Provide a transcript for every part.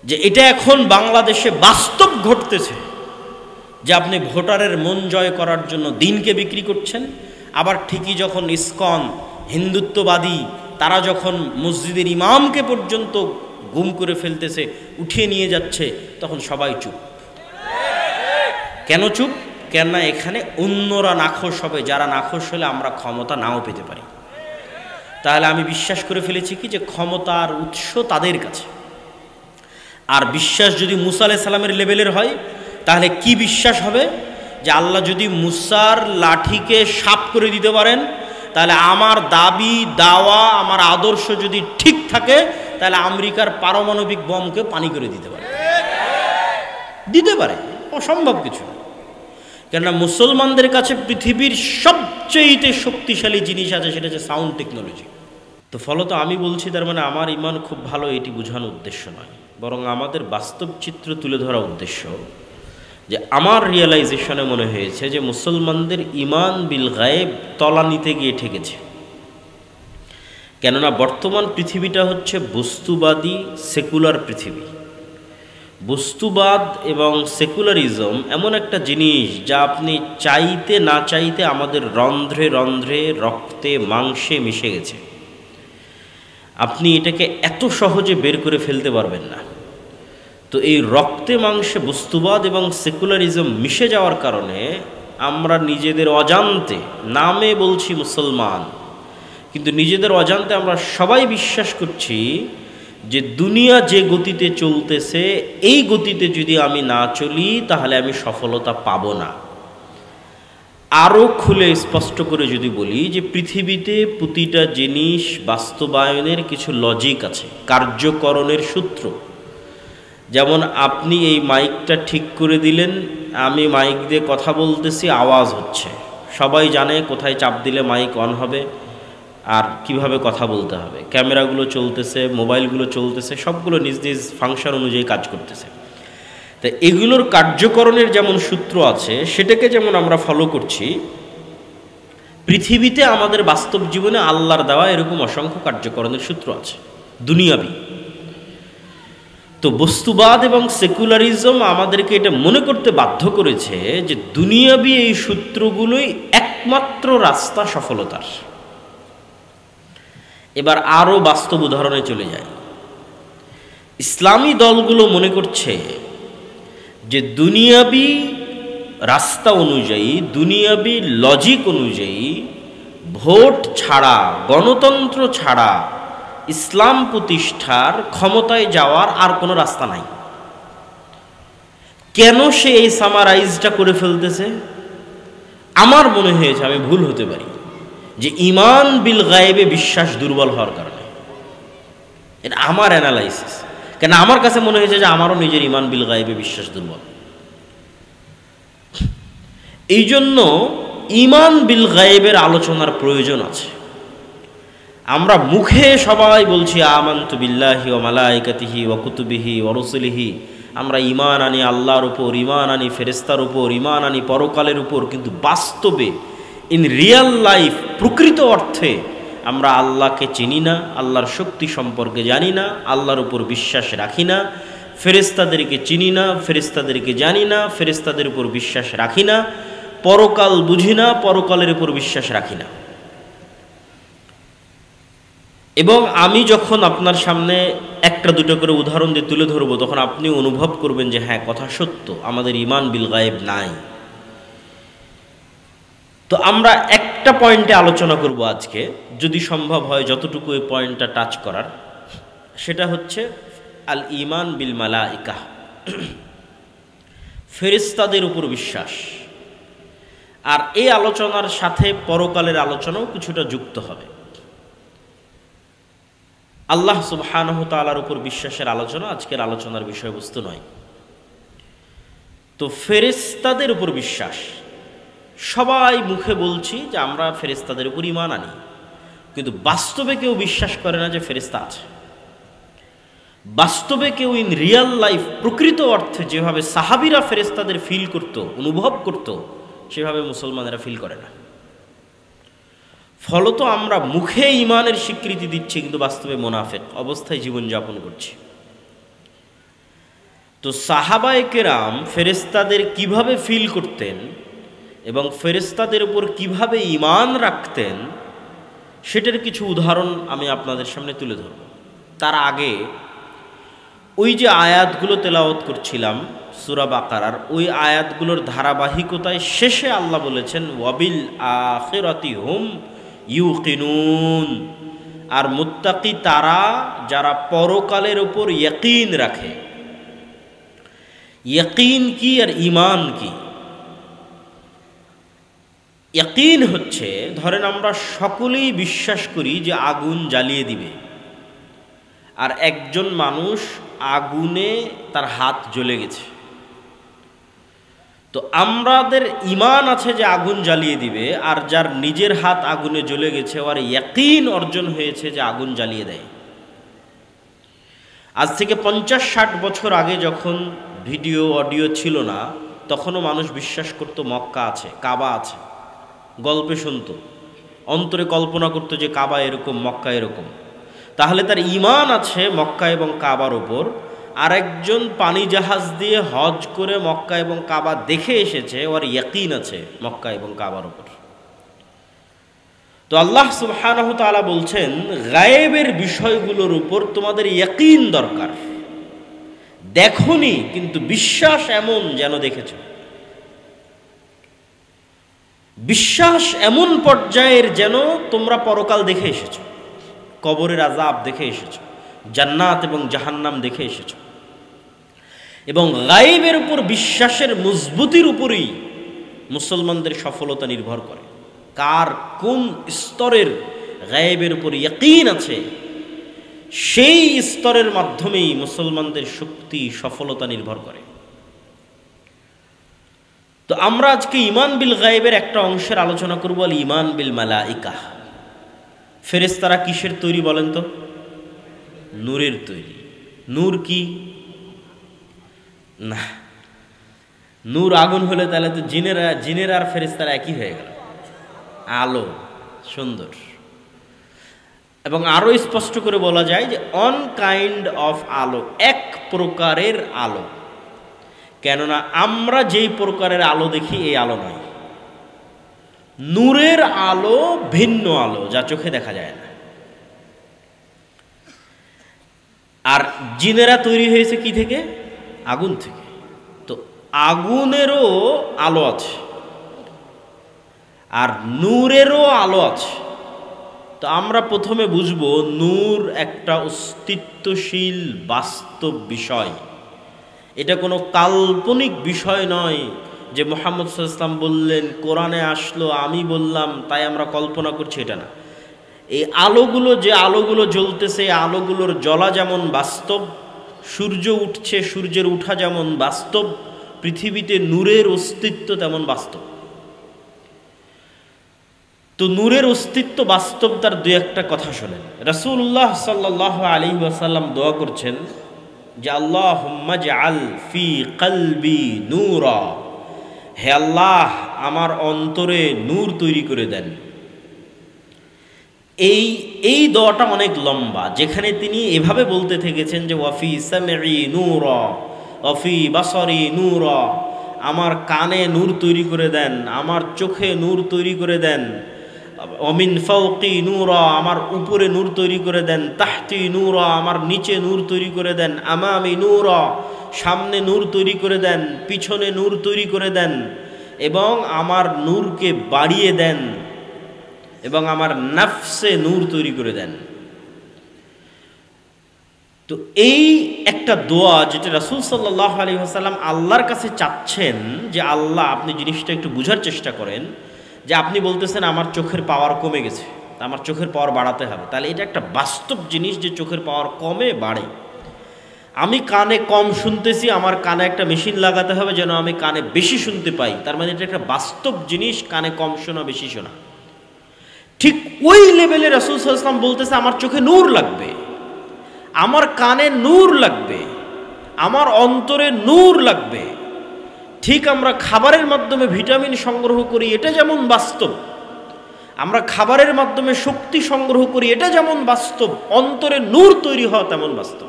যে এটা এখন বাংলাদেশে বাস্তব ঘটতেছে, যে আপনি ভোটারের মন জয় করার জন্য দিনকে বিক্রি করছেন, আবার ঠিকই যখন ইসকন হিন্দুত্ববাদী তারা যখন মসজিদের ইমামকে পর্যন্ত গুম করে ফেলতেছে, উঠিয়ে নিয়ে যাচ্ছে, তখন সবাই চুপ। কেন চুপ? কেননা এখানে অন্যরা নাখোশ হবে, যারা নাখোশ হলে আমরা ক্ষমতা নাও পেতে পারি। তাহলে আমি বিশ্বাস করে ফেলেছি কি যে ক্ষমতার উৎস তাদের কাছে। আর বিশ্বাস যদি মুসা আলাইহিস সালামের লেভেলের হয়, তাহলে কি বিশ্বাস হবে? যে আল্লাহ যদি মুসার লাঠিকে সাপ করে দিতে পারেন, তাহলে আমার দাবি দাওয়া আমার আদর্শ যদি ঠিক থাকে, তাহলে আমেরিকার পারমাণবিক বোমকে পানি করে দিতে পারে। অসম্ভব কিছু। কেননা মুসলমানদের কাছে পৃথিবীর সবচেয়ে শক্তিশালী জিনিস আছে, সেটা হচ্ছে সাউন্ড টেকনোলজি। তো ফলত আমি বলছি, তার মানে আমার ইমান খুব ভালো এটি বোঝানোর উদ্দেশ্য নয়, বরং আমাদের বাস্তব চিত্র তুলে ধরা উদ্দেশ্য। যে আমার রিয়েলাইজেশনে মনে হয়েছে যে মুসলমানদের ইমান বিল গায়েব তলানিতে গিয়ে ঠেকেছে। কেননা বর্তমান পৃথিবীটা হচ্ছে বস্তুবাদী সেকুলার পৃথিবী। বস্তুবাদ এবং সেকুলারিজম এমন একটা জিনিস যা আপনি চাইতে না চাইতে আমাদের রন্ধ্রে রন্ধ্রে রক্তে মাংসে মিশে গেছে। আপনি এটাকে এত সহজে বের করে ফেলতে পারবেন না। তো এই রক্তে মাংসে বস্তুবাদ এবং সেকুলারিজম মিশে যাওয়ার কারণে আমরা নিজেদের অজান্তে, নামে বলছি মুসলমান, কিন্তু নিজেদের অজান্তে আমরা সবাই বিশ্বাস করছি যে দুনিয়া যে গতিতে চলতেছে, এই গতিতে যদি আমি না চলি তাহলে আমি সফলতা পাব না। আরও খুলে স্পষ্ট করে যদি বলি যে পৃথিবীতে প্রতিটা জিনিস বাস্তবায়নের কিছু লজিক আছে, কার্যকরণের সূত্র। যেমন আপনি এই মাইকটা ঠিক করে দিলেন, আমি মাইক দিয়ে কথা বলতেছি, আওয়াজ হচ্ছে, সবাই জানে কোথায় চাপ দিলে মাইক অন হবে আর কিভাবে কথা বলতে হবে। ক্যামেরাগুলো চলতেছে, মোবাইলগুলো চলতেছে, সবগুলো নিজ নিজ ফাংশন অনুযায়ী কাজ করতেছে। তো এগুলোর কার্যকরণের যেমন সূত্র আছে, সেটাকে যেমন আমরা ফলো করছি, পৃথিবীতে আমাদের বাস্তব জীবনে আল্লাহর দেওয়া এরকম অসংখ্য কার্যকরণের সূত্র আছে দুনিয়াবি। তো বস্তুবাদ এবং সেকুলারিজম আমাদেরকে এটা মনে করতে বাধ্য করেছে যে দুনিয়াবি এই সূত্রগুলোই একমাত্র রাস্তা সফলতার। এবার আরও বাস্তব উদাহরণে চলে যায়। ইসলামী দলগুলো মনে করছে যে দুনিয়াবি রাস্তা অনুযায়ী, দুনিয়াবি লজিক অনুযায়ী ভোট ছাড়া, গণতন্ত্র ছাড়া ইসলাম প্রতিষ্ঠার, ক্ষমতায় যাওয়ার আর কোনো রাস্তা নাই। কেন সে এই সামারাইজটা করে ফেলতেছে? আমার মনে হয়েছে, আমি ভুল হতে পারি, যে ইমান বিল গায়েবে বিশ্বাস দুর্বল হওয়ার কারণে। এটা আমার অ্যানালাইসিস। কেন আমার কাছে মনে হয়েছে যে আমারও নিজের ইমান বিল গায়েবে বিশ্বাস দুর্বল। এই জন্য ইমান বিল গায়েবের আলোচনার প্রয়োজন আছে। আমরা মুখে সবাই বলছি আমানতু বিল্লাহি ওয়া মালাইকাতিহি ওয়া কুতুবিহি ওয়া রুসুলিহি, আমরা ঈমান আনি আল্লাহর উপর, ঈমান আনি ফেরেশতার উপর, ঈমান আনি পরকালের উপর, কিন্তু বাস্তবে ইন রিয়েল লাইফ, প্রকৃত অর্থে আমরা আল্লাহকে চিনি না, আল্লাহর শক্তি সম্পর্কে জানি না, আল্লাহর উপর বিশ্বাস রাখি না, ফেরেশতাদেরকে চিনি না, ফেরেশতাদেরকে জানি না, ফেরেশতাদের উপর বিশ্বাস রাখি না, পরকাল বুঝি না, পরকালের উপর বিশ্বাস রাখি না। এবং আমি যখন আপনার সামনে একটা দুটো করে উদাহরণ দিয়ে তুলে ধরবো, তখন আপনি অনুভব করবেন যে হ্যাঁ, কথা সত্য, আমাদের ঈমান বিল গায়েব নাই। তো আমরা একটা পয়েন্টে আলোচনা করব আজকে, যদি সম্ভব হয় যতটুকু এই পয়েন্টটা টাচ করার, সেটা হচ্ছে আল ঈমান বিল মালাইকা, ফেরেশতাদের উপর বিশ্বাস। আর এই আলোচনার সাথে পরকালের আলোচনাও কিছুটা যুক্ত হবে। আল্লাহ সুবহানাহু ওয়া তাআলার উপর বিশ্বাসের আলোচনা আজকের আলোচনার বিষয়বস্তু নয়। তো ফেরেশতাদের উপর বিশ্বাস, সবাই মুখে বলছি যে আমরা ফেরেশতাদের উপর ঈমান আনি, কিন্তু বাস্তবে কেউ বিশ্বাস করে না যে ফেরেশতা আছে। বাস্তবে কেউ ইন রিয়েল লাইফ, প্রকৃত অর্থে যেভাবে সাহাবীরা ফেরেশতাদের ফিল করত, অনুভব করত, সেভাবে মুসলমানেরা ফিল করে না। ফলত আমরা মুখে ঈমানের স্বীকৃতি দিচ্ছি, কিন্তু বাস্তবে মুনাফিক অবস্থায় জীবনযাপন করছি। তো সাহাবায়ে কেরাম ফেরেশতাদের কিভাবে ফিল করতেন এবং ফেরেশতাদের উপর কিভাবে ঈমান রাখতেন সেটার কিছু উদাহরণ আমি আপনাদের সামনে তুলে ধরব। তার আগে ওই যে আয়াতগুলো তেলাওয়াত করছিলাম সূরা বাকারার, ওই আয়াতগুলোর ধারাবাহিকতায় শেষে আল্লাহ বলেছেন ওয়াবিল আখিরাতি হুম ইউকিনুন, আর মুত্তাকি তারা যারা পরকালের উপর ইয়াকিন রাখে। ইয়াকিন কি আর ঈমান কি? ইয়াকিন হচ্ছে, ধরেন আমরা সকলেই বিশ্বাস করি যে আগুন জ্বালিয়ে দিবে, আর একজন মানুষ আগুনে তার হাত জ্বলে গেছে, তো আমাদের ঈমান আছে যে আগুন জ্বালিয়ে দিবে, আর যার নিজের হাত আগুনে জ্বলে গেছে আর ইয়াকিন অর্জন হয়েছে যে আগুন জ্বালিয়ে দেয়। আজ থেকে 50-60 বছর আগে যখন ভিডিও অডিও ছিল না, তখনও মানুষ বিশ্বাস করত মক্কা আছে, কাবা আছে, গল্পে শুনত, অন্তরে কল্পনা করতো যে কাবা এরকম, মক্কা এরকম। তাহলে তার ঈমান আছে মক্কা এবং কাবার ওপর। আরেকজন পানি জাহাজ দিয়ে হজ করে মক্কা এবং কাবা দেখে এসেছে, ওর ইয়াকিন আছে মক্কা এবং কাবার ওপর। তো আল্লাহ সুবহানাহু ওয়া তাআলা বলছেন গায়েবের বিষয়গুলোর উপর তোমাদের ইয়াকিন দরকার। দেখোনি কিন্তু বিশ্বাস এমন যেন দেখেছো, বিশ্বাস এমন পর্যায়ের যেন তোমরা পরকাল দেখে এসেছো, কবরের আযাব দেখে এসেছো, জান্নাত এবং জাহান্নাম দেখে এসেছো। এবং গায়েবের উপর বিশ্বাসের মজবুতির উপরই মুসলমানদের সফলতা নির্ভর করে। কার কোন স্তরের গায়েবের উপর ইয়াকিন আছে, সেই স্তরের মাধ্যমেই মুসলমানদের শক্তি, সফলতা নির্ভর করে। তো আমরা আজকে ঈমান বিল গায়েবের একটা অংশের আলোচনা করব, আল ঈমান বিল মালাইকা। ফেরেশতারা কিসের তৈরি বলেন তো? নূরের তৈরি। নূর কি? না, নূর আগুন হলে তাহলে তো জিনেরা আর ফেরেশতারা একই হয়ে গেল। আলো, সুন্দর। এবং আরো স্পষ্ট করে বলা যায় যে অন কাইন্ড অফ আলো, এক প্রকারের আলো। কেননা আমরা যেই প্রকারের আলো দেখি এই আলো নয়। নূরের আলো ভিন্ন আলো, যা চোখে দেখা যায় না। আর জিনেরা তৈরি হয়েছে কি থেকে? আগুন থেকে। তো আগুনেরও আলো আছে আর নূরেরও আলো আছে। তো আমরা প্রথমে বুঝবো নূর একটা অস্তিত্বশীল বাস্তব বিষয়। এটা কোনো কাল্পনিক বিষয় নয় যে মুহাম্মদ সাল্লাল্লাহু আলাইহি ওয়াসাল্লাম বললেন, কোরআনে আসলো, আমি বললাম, তাই আমরা কল্পনা করছি, এটা না। এই আলোগুলো, যে আলোগুলো জ্বলতেছে, আলোগুলোর জ্বলা যেমন বাস্তব, সূর্য উঠছে, সূর্যের উঠা যেমন বাস্তব, পৃথিবীতে নূরের অস্তিত্ব তেমন বাস্তব। তো নূরের অস্তিত্ব বাস্তব, তার দুই একটা কথা শোনেন। রাসূলুল্লাহ সাল্লাল্লাহু আলাইহি ওয়াসাল্লাম দোয়া করছেন যে আল্লাহুম্মা জাআল ফি কলবি নূরা, হে আল্লাহ আমার অন্তরে নূর তৈরি করে দেন। এই দোয়াটা অনেক লম্বা, যেখানে তিনি এভাবে বলতে থেকেছেন যে ওয়াফি সামঈ নূরা ওয়াফি বাসারি নূরা, আমার কানে নূর তৈরি করে দেন, আমার চোখে নূর তৈরি করে দেন, অমিন ফাওকি নূরা, আমার উপরে নূর তৈরি করে দেন, তাহতি নূরা, আমার নিচে নূর তৈরি করে দেন, আমামি নূরা, সামনে নূর তৈরি করে দেন, পিছনে নূর তৈরি করে দেন, এবং আমার নূরকে বাড়িয়ে দেন, এবং আমার নফসে নূর তৈরি করে দেন। তো এই একটা দোয়া যেটা রাসূল সাল্লাল্লাহু আলাইহি ওয়াসাল্লাম আল্লাহর কাছে চাচ্ছেন যে আল্লাহ, আপনি জিনিসটা একটু বোঝার চেষ্টা করেন, যে আপনি বলতেছেন আমার চোখের পাওয়ার কমে গেছে, আমার চোখের পাওয়ার বাড়াতে হবে। তাহলে এটা একটা বাস্তব জিনিস যে চোখের পাওয়ার কমে বাড়ে। আমি কানে কম শুনতেছি, আমার কানে একটা মেশিন লাগাতে হবে যেন আমি কানে বেশি শুনতে পাই। তার মানে এটা একটা বাস্তব জিনিস, কানে কম শোনা বেশি শোনা। ঠিক ওই লেভেলে রাসূল সাল্লাল্লাহু আলাইহি ওয়াসাল্লাম বলতেছে আমার চোখে নূর লাগবে, আমার কানে নূর লাগবে, আমার অন্তরে নূর লাগবে। ঠিক আমরা খাবারের মাধ্যমে ভিটামিন সংগ্রহ করি, এটা যেমন বাস্তব, আমরা খাবারের মাধ্যমে শক্তি সংগ্রহ করি, এটা যেমন বাস্তব, অন্তরে নূর তৈরি হওয়া তেমন বাস্তব।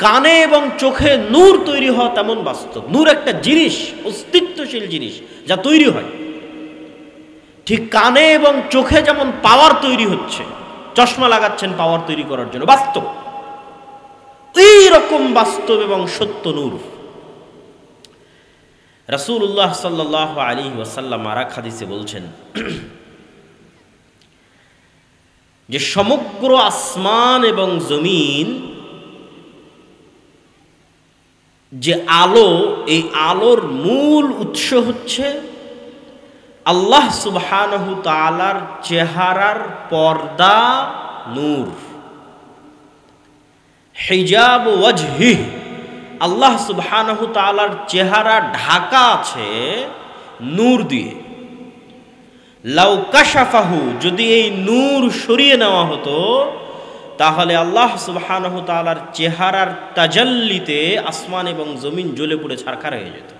কানে এবং চোখে নূর তৈরি হওয়া তেমন বাস্তব। নূর একটা জিনিস, অস্তিত্বশীল জিনিস যা তৈরি হয়। ঠিক কানে এবং চোখে যেমন পাওয়ার তৈরি হচ্ছে, চশমা লাগাচ্ছেন পাওয়ার তৈরি করার জন্য, বাস্তব। এই রকম বাস্তব এবং সত্য নূর। রাসূলুল্লাহ সাল্লাল্লাহু আলাইহি ওয়াসাল্লাম আরেক হাদিসে বলছেন যে সমগ্র আসমান এবং জমিন যে আলো, এই আলোর মূল উৎস হচ্ছে আল্লাহ সুবহানাহু তাআলার চেহারার পর্দা নূর, হিজাব ওয়াজহি। আল্লাহ সুবহানাহু তাআলার চেহারা ঢাকা আছে নূর দিয়ে। লাউ কাশাফাহু, যদি এই নূর সরিয়ে নেওয়া হতো তাহলে আল্লাহ সুবহানাহু তাআলার চেহারার তাজাল্লিতে আসমান এবং জমিন জ্বলে পুড়ে ছারখার হয়ে যেত।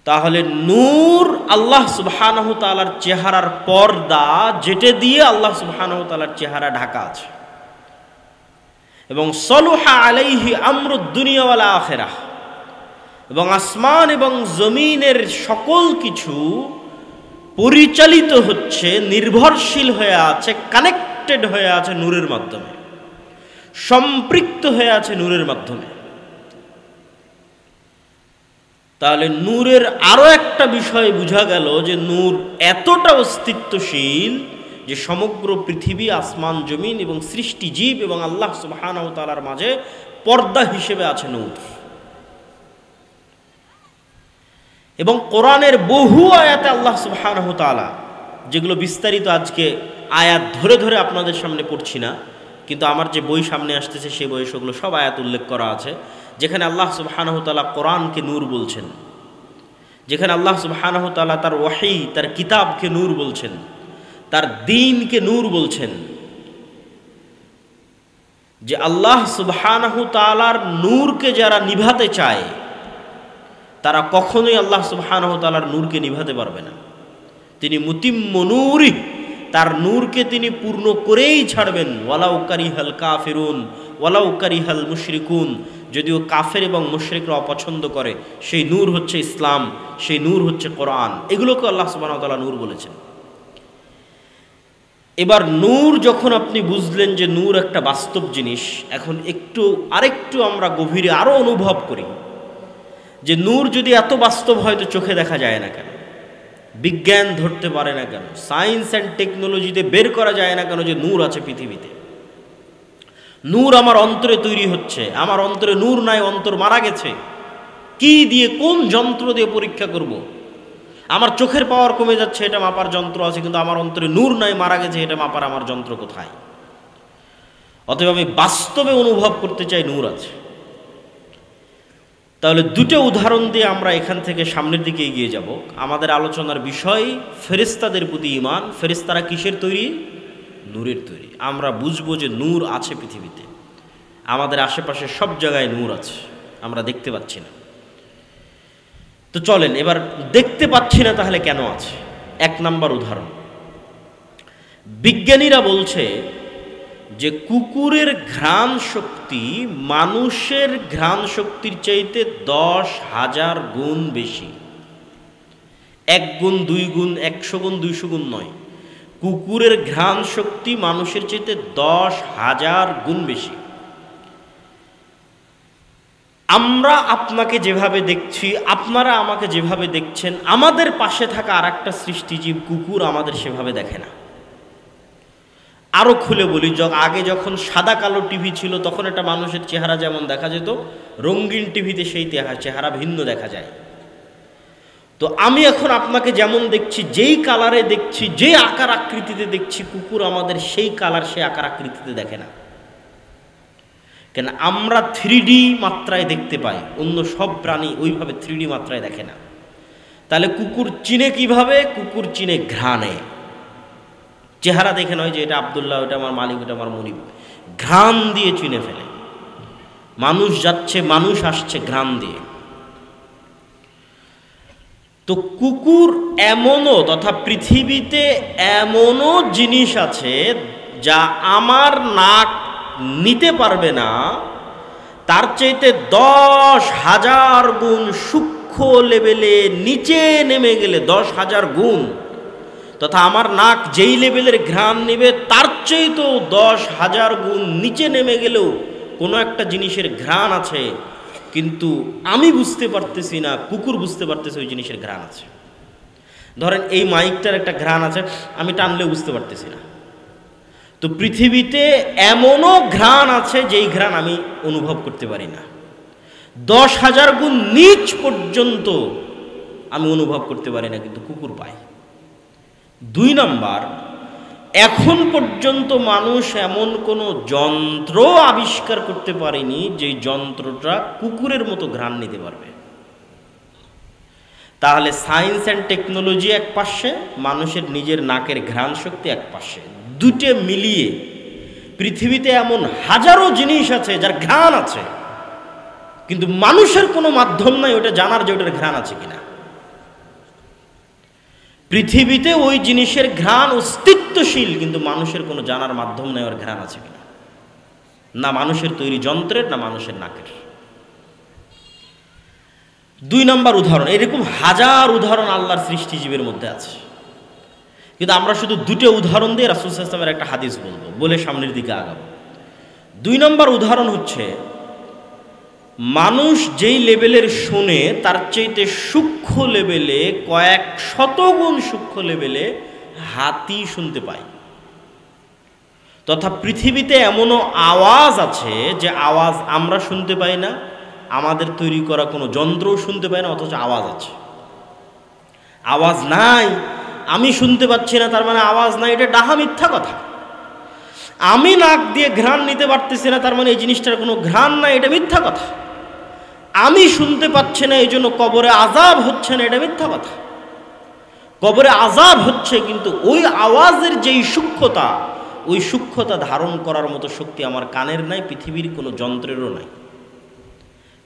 তাহলে নূর আল্লাহ সুবহানাহু তাআলার চেহারার পর্দা, যেটা দিয়ে আল্লাহ সুবহানাহু তাআলার চেহারা ঢাকা আছে। এবং সলুহা আলাইহি আমরুদ দুনিয়া ওয়াল আখিরাহ, এবং আসমান এবং জমিনের সকল কিছু পরিচালিত হচ্ছে, নির্ভরশীল হয়ে আছে, কানেক্টেড হয়ে আছে নূরের মাধ্যমে, সম্পৃক্ত হয়ে আছে নূরের মাধ্যমে। তাহলে নূরের আরো একটা বিষয় বোঝা গেল যে নূর এতটা অস্তিত্বশীল যে সমগ্র পৃথিবী, আসমান জমিন এবং সৃষ্টি জীব এবং আল্লাহ সুবহানাহু তাআলার মাঝে পর্দা হিসেবে আছে নূর। এবং কোরআনের বহু আয়াতে আল্লাহ সুবহানাহু তাআলা, যেগুলো বিস্তারিত আজকে আয়াত ধরে ধরে আপনাদের সামনে পড়ছি না, কিন্তু আমার যে বই সামনে আসতেছে সেই বইয়ে সেগুলো সব আয়াত উল্লেখ করা আছে, যেখানে আল্লাহ সুবহানাহু তাআলা কোরআনকে নূর বলছেন, যেখানে আল্লাহ সুবহানাহু তাআলা তার ওয়াহী, তার কিতাবকে নূর বলছেন, তার দ্বীনকে নূর বলছেন। যে আল্লাহ সুবহানাহু তাআলার নূরকে যারা নিভাতে চায় তারা কখনোই আল্লাহ সুবহানাহু তাআলার নূরকে নিভাতে পারবে না। তিনি মুতিম্মু নূরি, তার নূরকে তিনি পূর্ণ করেই ছাড়বেন। ওয়ালাউ কারিহাল কাফিরুন ওয়ালাউ কারিহাল মুশরিকুন, যদিও কাফের এবং মুশরিকরা অপছন্দ করে, সেই নূর হচ্ছে ইসলাম, সেই নূর হচ্ছে কোরআন। এগুলোকে আল্লাহ সুবহানাহু ওয়া তাআলা নূর বলেছেন। এবার নূর যখন আপনি বুঝলেন যে নূর একটা বাস্তব জিনিস, এখন আরেকটু আমরা গভীরে আরো অনুভব করি যে নূর যদি এত বাস্তব হয় তো চোখে দেখা যায় না কেন, বিজ্ঞান ধরতে পারে না কেন, সায়েন্স অ্যান্ড টেকনোলজিতে বের করা যায় না কেন যে নূর আছে পৃথিবীতে। নূর আমার অন্তরে তৈরি হচ্ছে, আমার অন্তরে নূর নাই, অন্তর মারা গেছে। কি দিয়ে, কোন যন্ত্র দিয়ে পরীক্ষা করব? আমার চোখের পাওয়ার কমে যাচ্ছে, এটা মাপার যন্ত্র আছে, কিন্তু আমার অন্তরে নূর নাই, মারা গেছে, এটা মাপার আমার যন্ত্র কোথায়? অতএব আমি বাস্তবে অনুভব করতে চাই নূর আছে। তাহলে দুটো উদাহরণ দিয়ে আমরা এখান থেকে সামনের দিকে এগিয়ে যাব। আমাদের আলোচনার বিষয় ফেরেশতাদের প্রতি ঈমান। ফেরেশতারা কিসের তৈরি? নূরের তৈরি। আমরা বুঝবো যে নূর আছে পৃথিবীতে, আমাদের আশেপাশে সব জায়গায় নূর আছে, আমরা দেখতে পাচ্ছি না। তো চলেন এবার দেখতে পাচ্ছি না তাহলে কেন আছে। এক নাম্বার উদাহরণ, বিজ্ঞানীরা বলছে যে কুকুরের ঘ্রাণ শক্তি মানুষের ঘ্রাণ শক্তির চাইতে 10,000 গুণ বেশি। 1 গুণ 2 গুণ 100 গুণ 200 গুণ নয়, কুকুরের ঘ্রাণ শক্তি মানুষের চাইতে 10,000 গুণ বেশি। আমরা আপনাকে যেভাবে দেখছি, আপনারা আমাকে যেভাবে দেখছেন, আমাদের পাশে থাকা আর একটা সৃষ্টিজীব কুকুর আমাদের সেভাবে দেখে না। আরো খুলে বলি, আগে যখন সাদা কালো টিভি ছিল তখন একটা মানুষের চেহারা যেমন দেখা যেত, রঙিন টিভিতে সেই চেহারা ভিন্ন দেখা যায়। তো আমি এখন আপনাকে যেমন দেখছি, যেই কালারে দেখছি, যে আকার আকৃতিতে দেখছি, কুকুর আমাদের সেই কালার, সেই আকার আকৃতিতে দেখে না। কেন? আমরা 3D মাত্রায় দেখতে পাই, অন্য সব প্রাণী ওইভাবে 3D মাত্রায় দেখে না। তাহলে কুকুর চিনে কিভাবে? কুকুর চিনে ঘ্রাণে। চেহারা দেখে নয় যে এটা আব্দুল্লাহ, ওটা আমার মালিক, ওটা আমার মনিব। ঘ্রাণ দিয়ে চিনে ফেলে। মানুষ যাচ্ছে, মানুষ আসছে ঘ্রাণ দিয়ে। তো কুকুর এমনও, তথা পৃথিবীতে এমনও জিনিস আছে যা আমার নাক নিতে পারবে না, তার চাইতে 10,000 গুণ সূক্ষ্ম লেভেলে নিচে নেমে গেলে 10,000 গুণ, তথা আমার নাক যেই লেভেলের ঘ্রাণ নেবে তার চাইতেও 10,000 গুণ নিচে নেমে গেলেও কোনো একটা জিনিসের ঘ্রাণ আছে, কিন্তু আমি বুঝতে পারতেছি না, কুকুর বুঝতে পারতেছে ওই জিনিসের ঘ্রাণ আছে। ধরেন এই মাইকটার একটা ঘ্রাণ আছে, আমি টানলেও বুঝতে পারতেছি না। তো পৃথিবীতে এমনও ঘ্রাণ আছে যেই ঘ্রাণ আমি অনুভব করতে পারি না। 10,000 গুণ নিচ পর্যন্ত আমি অনুভব করতে পারি না, কিন্তু কুকুর পায়। 2 নাম্বার, এখন পর্যন্ত মানুষ এমন কোনো যন্ত্র আবিষ্কার করতে পারেনি যে যন্ত্রটা কুকুরের মতো ঘ্রাণ নিতে পারবে। তাহলে সায়েন্স অ্যান্ড টেকনোলজি এক পাশে, মানুষের নিজের নাকের ঘ্রাণ শক্তি এক পাশে, দুটো মিলিয়ে পৃথিবীতে এমন হাজারো জিনিস আছে যার ঘ্রাণ আছে, কিন্তু মানুষের কোনো মাধ্যম নাই ওটা জানার যে ওটার ঘ্রাণ আছে কিনা। পৃথিবীতে ওই জিনিসের ঘ্রাণ অস্তিত্বশীল, কিন্তু মানুষের কোনো জানার মাধ্যম নেই ওর ঘ্রাণ আছে কিনা, না মানুষের তৈরি যন্ত্রের, না মানুষের নাকের। 2 নম্বর উদাহরণ, এরকম হাজার উদাহরণ আল্লাহর সৃষ্টিজীবের মধ্যে আছে, কিন্তু আমরা শুধু 2টো উদাহরণ দিয়ে রাসূল সাল্লাল্লাহু আলাইহি ওয়াসাল্লামের একটা হাদিস বলবো, বলে সামনের দিকে আগাবো। 2 নম্বর উদাহরণ হচ্ছে, মানুষ যেই লেভেলের শুনে তার চাইতে সূক্ষ্ম লেভেলে, কয়েক শতগুণ সূক্ষ্ম লেভেলে হাতি শুনতে পায়। তথা পৃথিবীতে এমনও আওয়াজ আছে যে আওয়াজ আমরা শুনতে পাই না, আমাদের তৈরি করা কোনো যন্ত্রও শুনতে পায় না, অথচ আওয়াজ আছে। আওয়াজ নাই, আমি শুনতে পাচ্ছি না, তার মানে আওয়াজ নাই, এটা ডাহা মিথ্যা কথা। আমি নাক দিয়ে ঘ্রাণ নিতে পারতেছি না, তার মানে এই জিনিসটার কোনো ঘ্রাণ নাই, এটা মিথ্যা কথা। আমি শুনতে পাচ্ছি না, এই জন্য কবরে আযাব হচ্ছে না, এটা মিথ্যা কথা। কবরে আযাব হচ্ছে, কিন্তু ওই আওয়াজের যেই সূক্ষ্মতা, ওই সূক্ষ্মতা ধারণ করার মতো শক্তি আমার কানের নাই, পৃথিবীর কোনো যন্ত্রেরও নাই।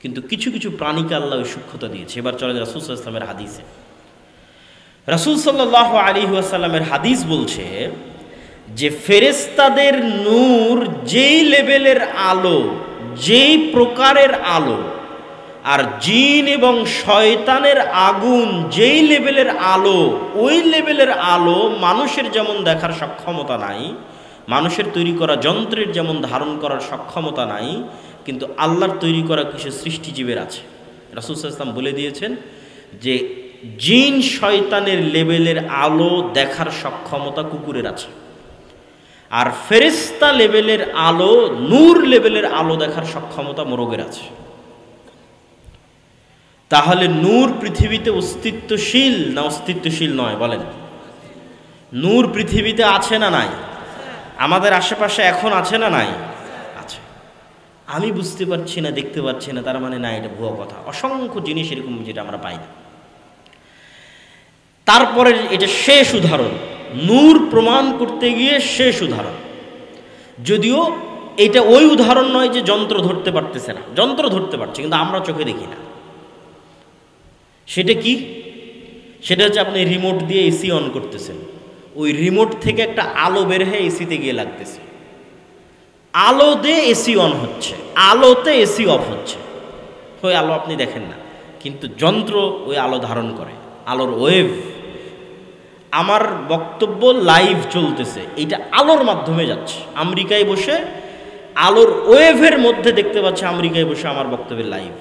কিন্তু কিছু কিছু প্রাণীকে আল্লাহ ওই সূক্ষ্মতা দিয়েছে। এবার চলে রাসূল সাল্লাল্লাহু আলাইহি ওয়াসাল্লামের হাদিসে। রাসূল সাল্লাল্লাহু আলাইহি ওয়াসাল্লামের হাদিস বলছে যে ফেরেশতাদের নূর যেই লেভেলের আলো, যেই প্রকারের আলো, আর জিন এবং শয়তানের আগুন যেই লেভেলের আলো, ওই লেভেলের আলো মানুষের যেমন দেখার সক্ষমতা নাই, মানুষের তৈরি করা যন্ত্রের যেমন ধারণ করার সক্ষমতা নাই, কিন্তু আল্লাহর তৈরি করা কিছু সৃষ্টিজীবের আছে। রাসূল সাল্লাল্লাহু আলাইহি ওয়াসাল্লাম বলে দিয়েছেন যে জিন শয়তানের লেভেলের আলো দেখার সক্ষমতা কুকুরের আছে, আর ফেরেশতা লেভেলের আলো, নূর লেভেলের আলো দেখার সক্ষমতা মোরগের আছে। তাহলে নূর পৃথিবীতে অস্তিত্বশীল না অস্তিত্বশীল নয়? বলেন, নূর পৃথিবীতে আছে না নাই? আমাদের আশেপাশে এখন আছে না নাই? আছে। আমি বুঝতে পারছি না, দেখতে পাচ্ছি না, তার মানে না, এটা ভুয়া কথা। অসংখ্য জিনিস এরকম যেটা আমরা পাই না। তারপরে এটা শেষ উদাহরণ, নূর প্রমাণ করতে গিয়ে শেষ উদাহরণ। যদিও এটা ওই উদাহরণ নয় যে যন্ত্র ধরতে পারতেছে না, যন্ত্র ধরতে পারছে, কিন্তু আমরা চোখে দেখি না। সেটা কি? সেটা হচ্ছে আপনি রিমোট দিয়ে এসি অন করতেছেন, ওই রিমোট থেকে একটা আলো বের হয়ে এসিতে গিয়ে লাগতেছে, আলো দিয়ে এসি অন হচ্ছে, আলোতে এসি অফ হচ্ছে। ওই আলো আপনি দেখেন না, কিন্তু যন্ত্র ওই আলো ধারণ করে, আলোর ওয়েভ। আমার বক্তব্য লাইভ চলতেছে, এইটা আলোর মাধ্যমে যাচ্ছে। আমেরিকায় বসে আলোর ওয়েভের মধ্যে দেখতে পাচ্ছে আমেরিকায় বসে আমার বক্তব্যের লাইভ,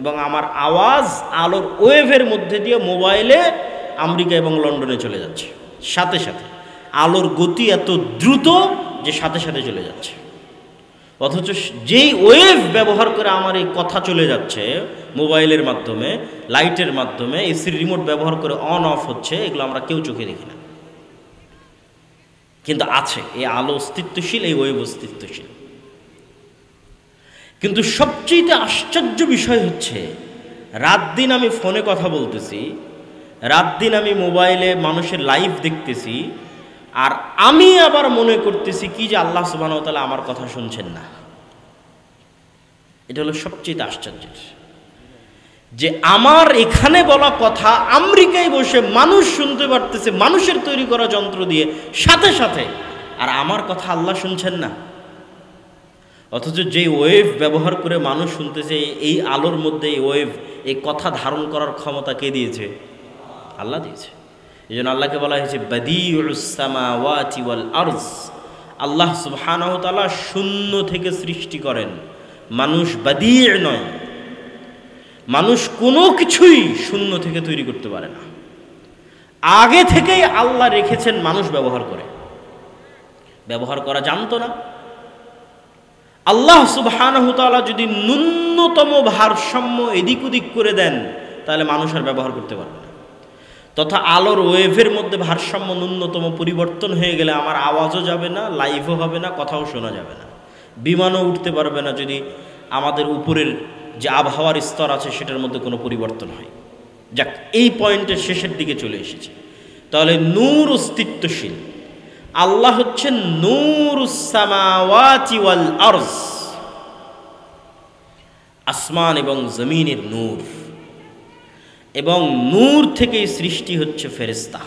এবং আমার আওয়াজ আলোর ওয়েভের মধ্যে দিয়ে মোবাইলে আমেরিকা এবং লন্ডনে চলে যাচ্ছে সাথে সাথে। আলোর গতি এত দ্রুত যে সাথে সাথে চলে যাচ্ছে, অথচ যেই ওয়েভ ব্যবহার করে আমার এই কথা চলে যাচ্ছে মোবাইলের মাধ্যমে, লাইটের মাধ্যমে, এসির রিমোট ব্যবহার করে অন অফ হচ্ছে, এগুলো আমরা কেউ চোখে দেখি না, কিন্তু আছে। এই আলো অস্তিত্বশীল, এই ওয়েভ অস্তিত্বশীল। কিন্তু সবচেয়ে আশ্চর্য বিষয় হচ্ছে, রাত দিন আমি ফোনে কথা বলতেছি, রাত দিন আমি মোবাইলে মানুষের লাইভ দেখতেছি, আর আমি আবার মনে করতেছি কি যে আল্লাহ সুবহানাহু ওয়া তাআলা আমার কথা শুনছেন না। এটা হলো সবচেয়ে আশ্চর্যের, যে আমার এখানে বলা কথা আমেরিকায় বসে মানুষ শুনতে পারতেছে মানুষের তৈরি করা যন্ত্র দিয়ে সাথে সাথে, আর আমার কথা আল্লাহ শুনছেন না। অথচ যেই ওয়েভ ব্যবহার করে মানুষ শুনতেছে, এই আলোর মধ্যে এই ওয়েভ, এই কথা ধারণ করার ক্ষমতা কে দিয়েছে? আল্লাহ দিয়েছে। এই জন্য আল্লাহকে বলা হয়েছে বাদিউস সামাওয়াতি ওয়াল আরজ। আল্লাহ সুবহানাহু ওয়া তাআলা শূন্য থেকে সৃষ্টি করেন, মানুষ বাদি' নয়। মানুষ কোনো কিছুই শূন্য থেকে তৈরি করতে পারে না, আগে থেকেই আল্লাহ রেখেছেন, মানুষ ব্যবহার করে। ব্যবহার করা জানতো না। আল্লাহ সুবহানাহু ওয়া তাআলা যদি ন্যূনতম ভারসাম্য এদিক ওদিক করে দেন, তাহলে মানুষ আর ব্যবহার করতে পারবে না। তথা আলোর ওয়েভের মধ্যে ভারসাম্য ন্যূনতম পরিবর্তন হয়ে গেলে আমার আওয়াজও যাবে না, লাইভও হবে না, কথাও শোনা যাবে না, বিমানও উঠতে পারবে না যদি আমাদের উপরের যে আবহাওয়ার স্তর আছে সেটার মধ্যে কোনো পরিবর্তন হয়। যাক, এই পয়েন্টের শেষের দিকে চলে এসেছে। তাহলে নূর অস্তিত্বশীল, আল্লাহ হচ্ছেন নূরুস সামাওয়াতি ওয়াল আরজ, আসমান এবং জমিনের নূর। এবং নূর থেকেই সৃষ্টি হচ্ছে ফেরেশতা।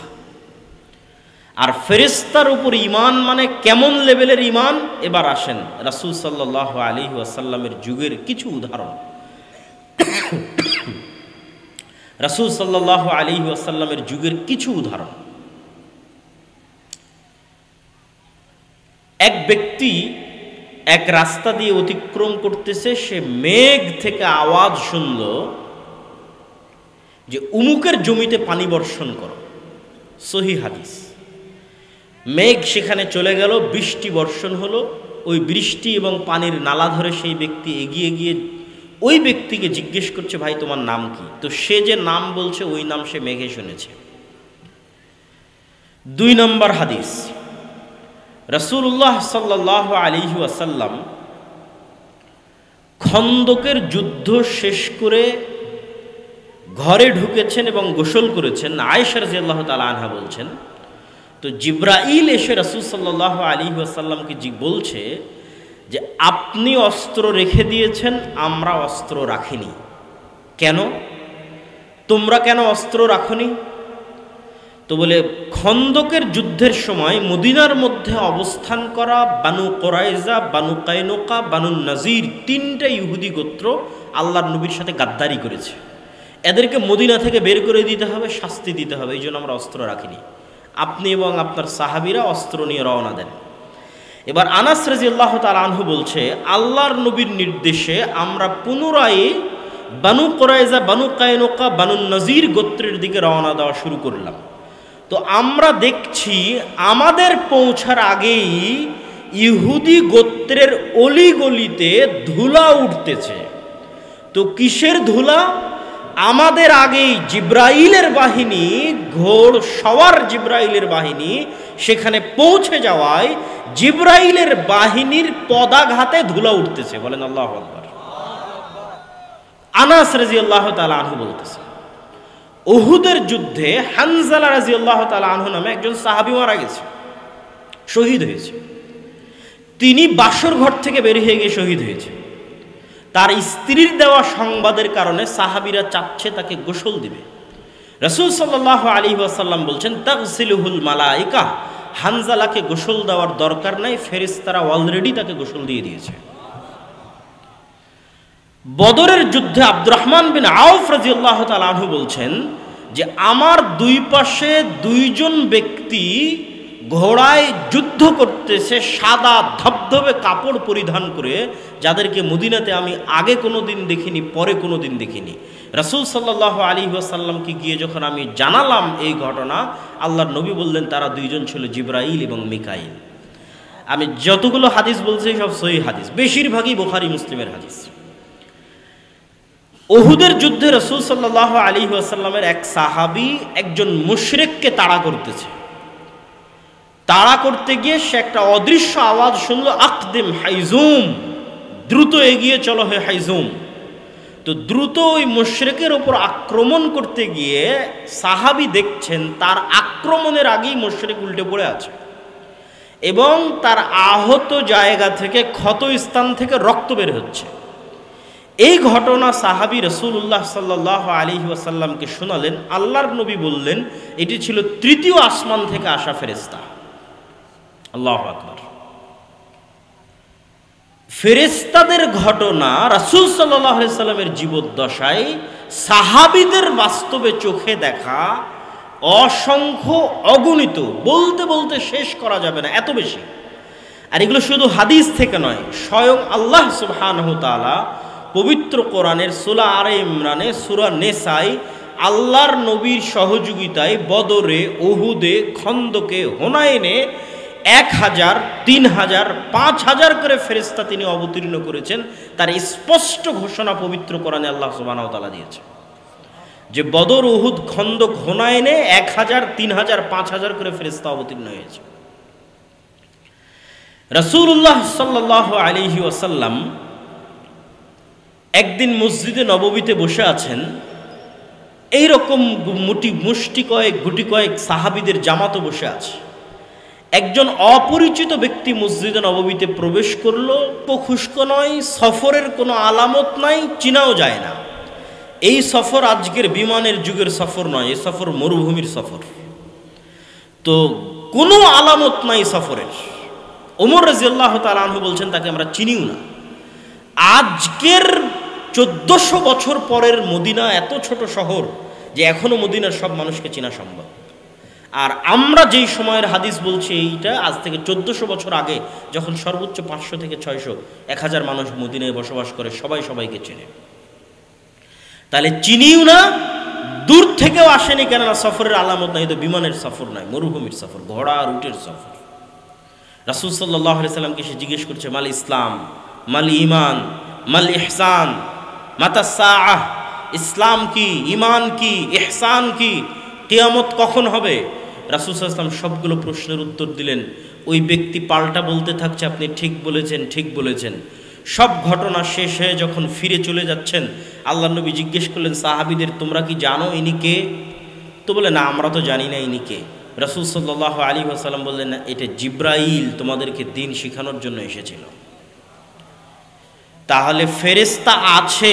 আর ফেরেশতার উপর ঈমান মানে কেমন লেভেলের ঈমান? এবার আসেন রাসূল সাল্লাল্লাহু আলাইহি ওয়াসাল্লামের যুগের কিছু উদাহরণ। রাসূল সাল্লাল্লাহু আলাইহি ওয়াসাল্লামের যুগের কিছু উদাহরণ। এক ব্যক্তি এক রাস্তা দিয়ে অতিক্রম করতেছে, সে মেঘ থেকে আওয়াজ শুনল যে উমুকের জমিতে পানি বর্ষণ করো। সহিহ হাদিস। মেঘ সেখানে চলে গেল, বৃষ্টি বর্ষণ হলো। ওই বৃষ্টি এবং পানির নালা ধরে সেই ব্যক্তি এগিয়ে গিয়ে ওই ব্যক্তিকে জিজ্ঞেস করছে, ভাই তোমার নাম কি? তো সে যে নাম বলছে ওই নাম সে মেঘে শুনেছে। 2 নম্বর হাদিস, রাসূলুল্লাহ সাল্লাল্লাহু আলাইহি ওয়াসাল্লাম খন্দকের যুদ্ধ শেষ করে ঘরে ঢুকেছেন এবং গোসল করেছেন। আয়েশা রাদিয়াল্লাহু তাআলা আনহা বলছেন, তো জিবরাইল এসে রাসূল সাল্লাল্লাহু আলাইহি ওয়াসাল্লামকে বলছে যে আপনি অস্ত্র রেখে দিয়েছেন, আমরা অস্ত্র রাখিনি। কেন? তোমরা কেন অস্ত্র রাখনি? তো বলে, খন্দকের যুদ্ধের সময় মদিনার মধ্যে অবস্থান করা বানু কোরাইজা, বানু কায়নুকা, বানু নাজির 3টা ইহুদি গোত্র আল্লাহর নবীর সাথে গাদ্দারি করেছে। এদেরকে মদিনা থেকে বের করে দিতে হবে, শাস্তি দিতে হবে, এই জন্য আমরা অস্ত্র রাখিনি। আপনি এবং আপনার সাহাবীরা অস্ত্র নিয়ে রওনা দেন। এবার আনাস রাদিয়াল্লাহু তাআলা আনহু বলছে, আল্লাহর নবীর নির্দেশে আমরা পুনরায় বানু কোরাইজা, বানু কায়নুকা, বানু নাজির গোত্রের দিকে রওনা দেওয়া শুরু করলাম। তো আমরা দেখছি আমাদের পৌঁছার আগেই ইহুদি গোত্রের অলিগলিতে ধুলা উঠতেছে। তো কিসের ধুলা? আমাদের আগেই জিব্রাইলের বাহিনী, ঘোড় সওয়ার জিব্রাইলের বাহিনী সেখানে পৌঁছে যাওয়ায় জিব্রাইলের বাহিনীর পদাঘাতে ধুলা উঠতেছে। বলেন আল্লাহু আকবার। আনাস রাদিয়াল্লাহু তাআলা আনহু বলতেছে, উহুদের যুদ্ধে হানজালা রাদিয়াল্লাহু তাআলা আনহু নামে একজন সাহাবী মারা গেছে, শহীদ হয়েছে। তিনি বাসর ঘর থেকে বের হয়ে গিয়ে শহীদ হয়েছে। তার স্ত্রীর দেওয়া সংবাদের কারণে সাহাবীরা চাচ্ছে তাকে গোসল দিবে। রাসূল সাল্লাল্লাহু আলাইহি ওয়াসাল্লাম বলছেন, তাগসিলুহুল মালায়েকা, হানজালাকে গোসল দেওয়ার দরকার নাই, ফেরেশতারা অলরেডি তাকে গোসল দিয়ে দিয়েছে। বদরের যুদ্ধে আব্দুর রহমান বিন আউফ রাদিয়াল্লাহু তাআলা আনহু বলছেন যে আমার 2 পাশে 2 জন ব্যক্তি ঘোড়ায় যুদ্ধ করতেছে, সাদা ধবধবে কাপড় পরিধান করে, যাদেরকে মদিনাতে আমি আগে কোনো দিন দেখিনি, পরে কোনো দিন দেখিনি। রাসূল সাল্লাল্লাহু আলাইহি ওয়াসাল্লামকে গিয়ে যখন আমি জানালাম এই ঘটনা, আল্লাহর নবী বললেন তারা 2 জন ছিল জিবরাইল এবং মিকাইল। আমি যতগুলো হাদিস বলছি সব সহিহ হাদিস, বেশিরভাগই বুখারী মুসলিমের হাদিস। উহুদের যুদ্ধে রাসূল সাল্লাল্লাহু আলাইহি ওয়াসাল্লামের এক সাহাবী একজন মুশরিককে তাড়া করতেছে। তাড়া করতে গিয়ে সে একটা অদৃশ্য আওয়াজ শুনলো, আকদিম হাইজুম, দ্রুত এগিয়ে চলো হে হাইজুম। তো দ্রুত ওই মুশরিকের ওপর আক্রমণ করতে গিয়ে সাহাবী দেখছেন তার আক্রমণের আগেই মুশরিক উল্টে পড়ে আছে এবং তার আহত জায়গা থেকে, ক্ষত স্থান থেকে রক্ত বের হচ্ছে। এই ঘটনা সাহাবী রাসূলুল্লাহ সাল্লাল্লাহু আলাইহি ওয়াসাল্লামকে শোনালেন। আল্লাহর নবী বললেন এটি ছিল 3য় আসমান থেকে আসা ফেরেশতা। আল্লাহু আকবার। ফেরেশতাদের ঘটনা রাসূল সাল্লাল্লাহু আলাইহি সাল্লামের জীবদ্দশায় সাহাবীদের বাস্তবে চোখে দেখা অসংখ্য, অগণিত, বলতে বলতে শেষ করা যাবে না, এত বেশি। আর এগুলো শুধু হাদিস থেকে নয়, স্বয়ং আল্লাহ সুবহানাহু ওয়া তাআলা পবিত্র কোরআনের সূরা আলে ইমরানে, সূরা নেসায় আল্লাহর নবীর সহযোগিতায় বদরে, উহুদে, খন্দকে, হুনাইনে 1000, 3000, 5000 করে ফেরেশতা তিনি অবতীর্ণ করেছেন। তার স্পষ্ট ঘোষণা পবিত্র কোরআনে আল্লাহ সুবহানাহু ওয়া তাআলা দিয়েছে যে বদর, উহুদ, খন্দক, হুনাইনে 1000, 3000, 5000 করে ফেরেশতা অবতীর্ণ হয়েছে। রাসূলুল্লাহ সাল্লাল্লাহু আলাইহি ওয়াসাল্লাম একদিন মসজিদে নববীতে বসে আছেন। এইরকম মুষ্টি কয়েক, গুটি কয়েক সাহাবীদের জামাতও বসে আছে। একজন অপরিচিত ব্যক্তি মসজিদে নববীতে প্রবেশ করলো। খুশকো নয়, সফরের কোনো আলামত নাই, চিনাও যায় না। এই সফর আজকের বিমানের যুগের সফর নয়, এই সফর মরুভূমির সফর। তো কোনো আলামত নাই সফরের। ওমর রাদিয়াল্লাহু তাআলা আনহু বলছেন তাকে আমরা চিনিও না। আজকের 1400 বছর পরের মদিনা এত ছোট শহর যে এখনো মদিনার সব মানুষকে চেনা সম্ভব। আর আমরা যেই সময়ের হাদিস বলছি এইটা আজ থেকে 1400 বছর আগে, যখন সর্বোচ্চ 500 থেকে 600, 1000 মানুষ মদিনায় বসবাস করে, সবাই সবাইকে চেনে। তাহলে চিনিও না, দূর থেকেও আসেনি, কেননা সফরের আলামত নাই। তো বিমানের সফর নয়, মরুভূমির সফর, ঘোড়া আর উটের সফর। রাসূল সাল্লাল্লাহু আলাইহি সাল্লামকে সে জিজ্ঞেস করছে, মাল ইসলাম, মাল ঈমান, মাল ইহসান, মাতা সাআহ, ইসলাম কি, ঈমান কি, ইহসান কি, কিয়ামত কখন হবে? রাসূল সাল্লাল্লাহু আলাইহি ওয়াসাল্লাম সবগুলো প্রশ্নের উত্তর দিলেন। ওই ব্যক্তি পাল্টা বলতে থাকছে, আপনি ঠিক বলেছেন, ঠিক বলেছেন। সব ঘটনা শেষ হয়ে যখন ফিরে চলে যাচ্ছেন, আল্লাহর নবী জিজ্ঞেস করলেন সাহাবীদের, তোমরা কি জানো ইনি কে? তো বলে, না, আমরা তো জানি না ইনি কে। রাসূল সাল্লাল্লাহু আলাইহি ওয়াসাল্লাম বললেন, না, এটা জিবরাইল তোমাদেরকে দ্বীন শেখানোর জন্য এসেছিল। তাহলে ফেরেশতা আছে,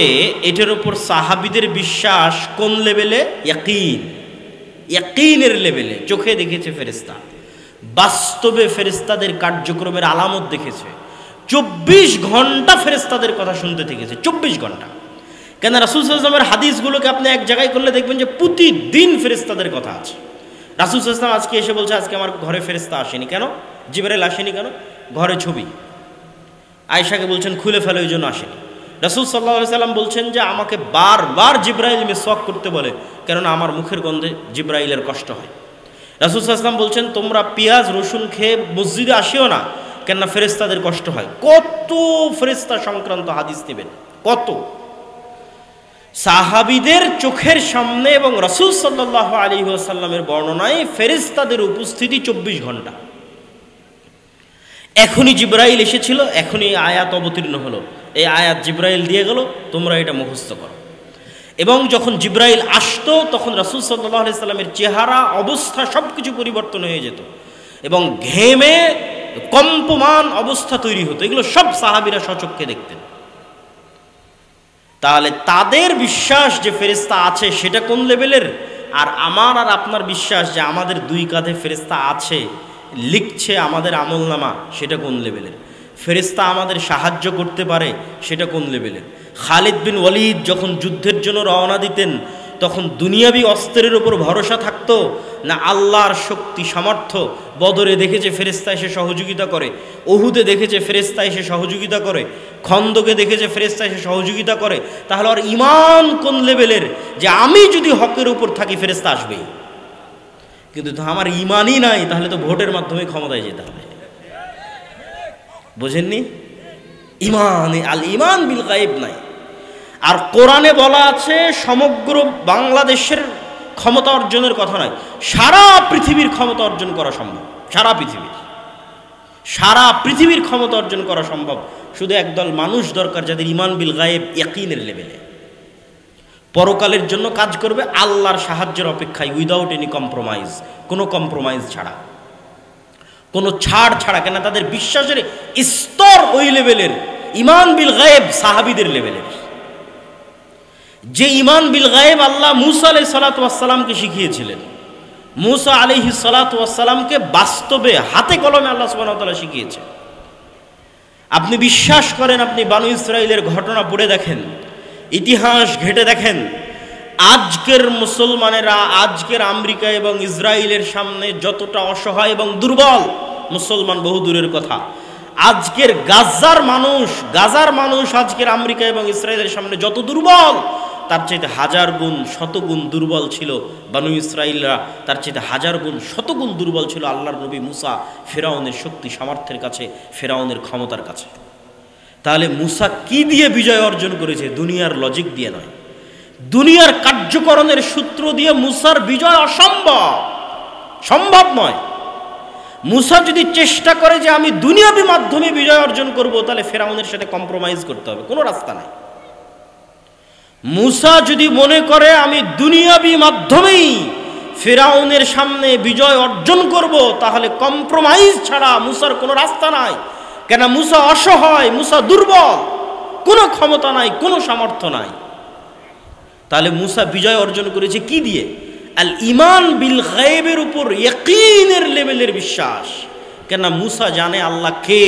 এটার উপর সাহাবীদের বিশ্বাস কোন লেভেলে? ইয়াকিন, ইয়াকিনের লেভেলে। চোখে দেখেছে ফেরেশতা, বাস্তবে ফেরেশতাদের কার্যক্রমের আলামত দেখেছে। 24 ঘন্টা ফেরেশতাদের কথা শুনতে থেকেছে, 24 ঘন্টা। কেন? রাসূল সাল্লাল্লাহু আলাইহি ওয়াসাল্লামের হাদিসগুলোকে আপনি এক জায়গায় করলে দেখবেন যে প্রতিদিন ফেরেশতাদের কথা আছে। রাসূল সাল্লাল্লাহু আলাইহি ওয়াসাল্লাম আজকে এসে বলছে, আজকে আমার ঘরে ফেরেশতা আসেনি। কেন? জিবরাইল আসেনি কেন? ঘরে ছবি। আয়েশাকে বলছেন খুলে ফেলো, এই জন্য আসেনি। রাসূল সাল্লাল্লাহু আলাইহি ওয়াসাল্লাম বলছেন যে আমাকে বারবার জিবরাইল মিসওয়াক করতে বলে, কেননা আমার মুখের গন্ধে জিবরাইলের কষ্ট হয়। রাসূল সাল্লাল্লাহু আলাইহি ওয়াসাল্লাম বলছেন তোমরা পেঁয়াজ রসুন খেয়ে মসজিদে আসিও না, কেননা ফেরেশতাদের কষ্ট হয়। কত ফেরেশতা সংক্রান্ত হাদিস নেবেন, কত! সাহাবীদের চোখের সামনে এবং রাসূল সাল্লাল্লাহু আলাইহি ওয়াসাল্লামের বর্ণনায় ফেরেশতাদের উপস্থিতি 24 ঘন্টা। এখনই জিবরাইল এসেছিল, এখনই আয়াত অবতীর্ণ হলো, এই আয়াত জিবরাইল দিয়ে গেল, তোমরা এটা মুখস্থ করো। এবং যখন জিবরাইল আসতো তখন রাসূল সাল্লাল্লাহু আলাইহি সাল্লামের চেহারা, অবস্থা সবকিছু পরিবর্তন হয়ে যেত এবং ঘেমে কম্পমান অবস্থা তৈরি হতো। এগুলো সব সাহাবীরা স্বচক্ষে দেখতেন। তাহলে তাদের বিশ্বাস যে ফেরেশতা আছে সেটা কোন লেভেলের? আর আমার আর আপনার বিশ্বাস যে আমাদের দুই কাঁধে ফেরেশতা আছে, লিখছে আমাদের আমলনামা, সেটা কোন লেভেলের? ফেরেশতা আমাদের সাহায্য করতে পারে, সেটা কোন লেভেলের? খালিদ বিন ওয়ালিদ যখন যুদ্ধের জন্য রওনা দিতেন তখন দুনিয়াবি অস্ত্রের উপর ভরসা থাকতো না আল্লাহর শক্তি সামর্থ্য? বদরে দেখেছে ফেরেশতা এসে সহযোগিতা করে, উহুদে দেখেছে ফেরেশতা এসে সহযোগিতা করে, খন্দকে দেখেছে ফেরেশতা এসে সহযোগিতা করে। তাহলে আর ঈমান কোন লেভেলের যে আমি যদি হকের উপর থাকি ফেরেশতা আসবেই? কিন্তু আমার ঈমানই নাই, তাহলে তো ভোটের মাধ্যমে ক্ষমতায় যেতে হবে। বুঝেননি? ঈমান, আল ঈমান বিল গায়ব নাই। আর কোরআনে বলা আছে সমগ্র বাংলাদেশের ক্ষমতা অর্জনের কথা নয়, সারা পৃথিবীর ক্ষমতা অর্জন করা সম্ভব। সারা পৃথিবীর ক্ষমতা অর্জন করা সম্ভব। শুধু একদল মানুষ দরকার যাদের ঈমান বিল গায়ব ইয়াকিনের লেভেলে, পরকালের জন্য কাজ করবে আল্লাহর সাহায্যের অপেক্ষায়, উইদাউট এনি কম্প্রোমাইজ, কোনো কম্প্রোমাইজ ছাড়া, কোনো ছাড় ছাড়া। কেন? তাদের বিশ্বাসের স্তর ওই লেভেলের, ঈমান বিল গায়ব সাহাবীদের লেভেলের। যে ঈমান বিল গায়ব আল্লাহ মুসা আলাইহিস সালাতু ওয়াস সালামকে শিখিয়েছিলেন, মুসা আলাইহিস সালাতু ওয়াস সালামকে বাস্তবে হাতে কলমে আল্লাহ সুবহানাহু ওয়া তাআলা শিখিয়েছেন। আপনি বিশ্বাস করেন, আপনি বানু ইসরাইলের ঘটনা পড়ে দেখেন, ইতিহাস ঘেটে দেখেন, আজকের মুসলমানেরা আজকের আমেরিকা এবং ইসরায়েলের সামনে যতটা অসহায় এবং দুর্বল, মুসলমান বহু দূরের কথা, আজকের গাজার মানুষ আজকের আমেরিকা এবং ইসরায়েলের সামনে যত দুর্বল, তার চাইতে হাজার গুণ শতগুণ দুর্বল ছিল বানু ইসরাইলরা, তার চাইতে হাজার গুণ শতগুণ দুর্বল ছিল আল্লাহর নবী মুসা ফেরাউনের শক্তি সামর্থ্যের কাছে, ফেরাউনের ক্ষমতার কাছে। তাহলে মুসা কি দিয়ে বিজয় অর্জন করেছে? দুনিয়ার লজিক দিয়ে নয়, দুনিয়ার কার্যকরণের সূত্র দিয়ে মুসার বিজয় সম্ভব নয়। মুসা যদি চেষ্টা করে যে আমি দুনিয়াবী মাধ্যমে বিজয় অর্জন করব, তাহলে ফেরাউনের সাথে কম্প্রোমাইজ করতে হবে, কোনো রাস্তা নাই। মুসা যদি মনে করে আমি দুনিয়াবী মাধ্যমেই ফেরাউনের সামনে বিজয় অর্জন করব, তাহলে কম্প্রোমাইজ ছাড়া মুসার কোনো রাস্তা নাই। কেন? মুসা অসহায়, মুসা দুর্বল, কোনো ক্ষমতা নাই, কোনো সামর্থ্য নাই। তাহলে মুসা বিজয় অর্জন করেছে কি দিয়ে? আল ইমান বিল গায়বের উপর ইয়াকিনের লেভেলের বিশ্বাস। কেন? মুসা জানে আল্লাহ কে,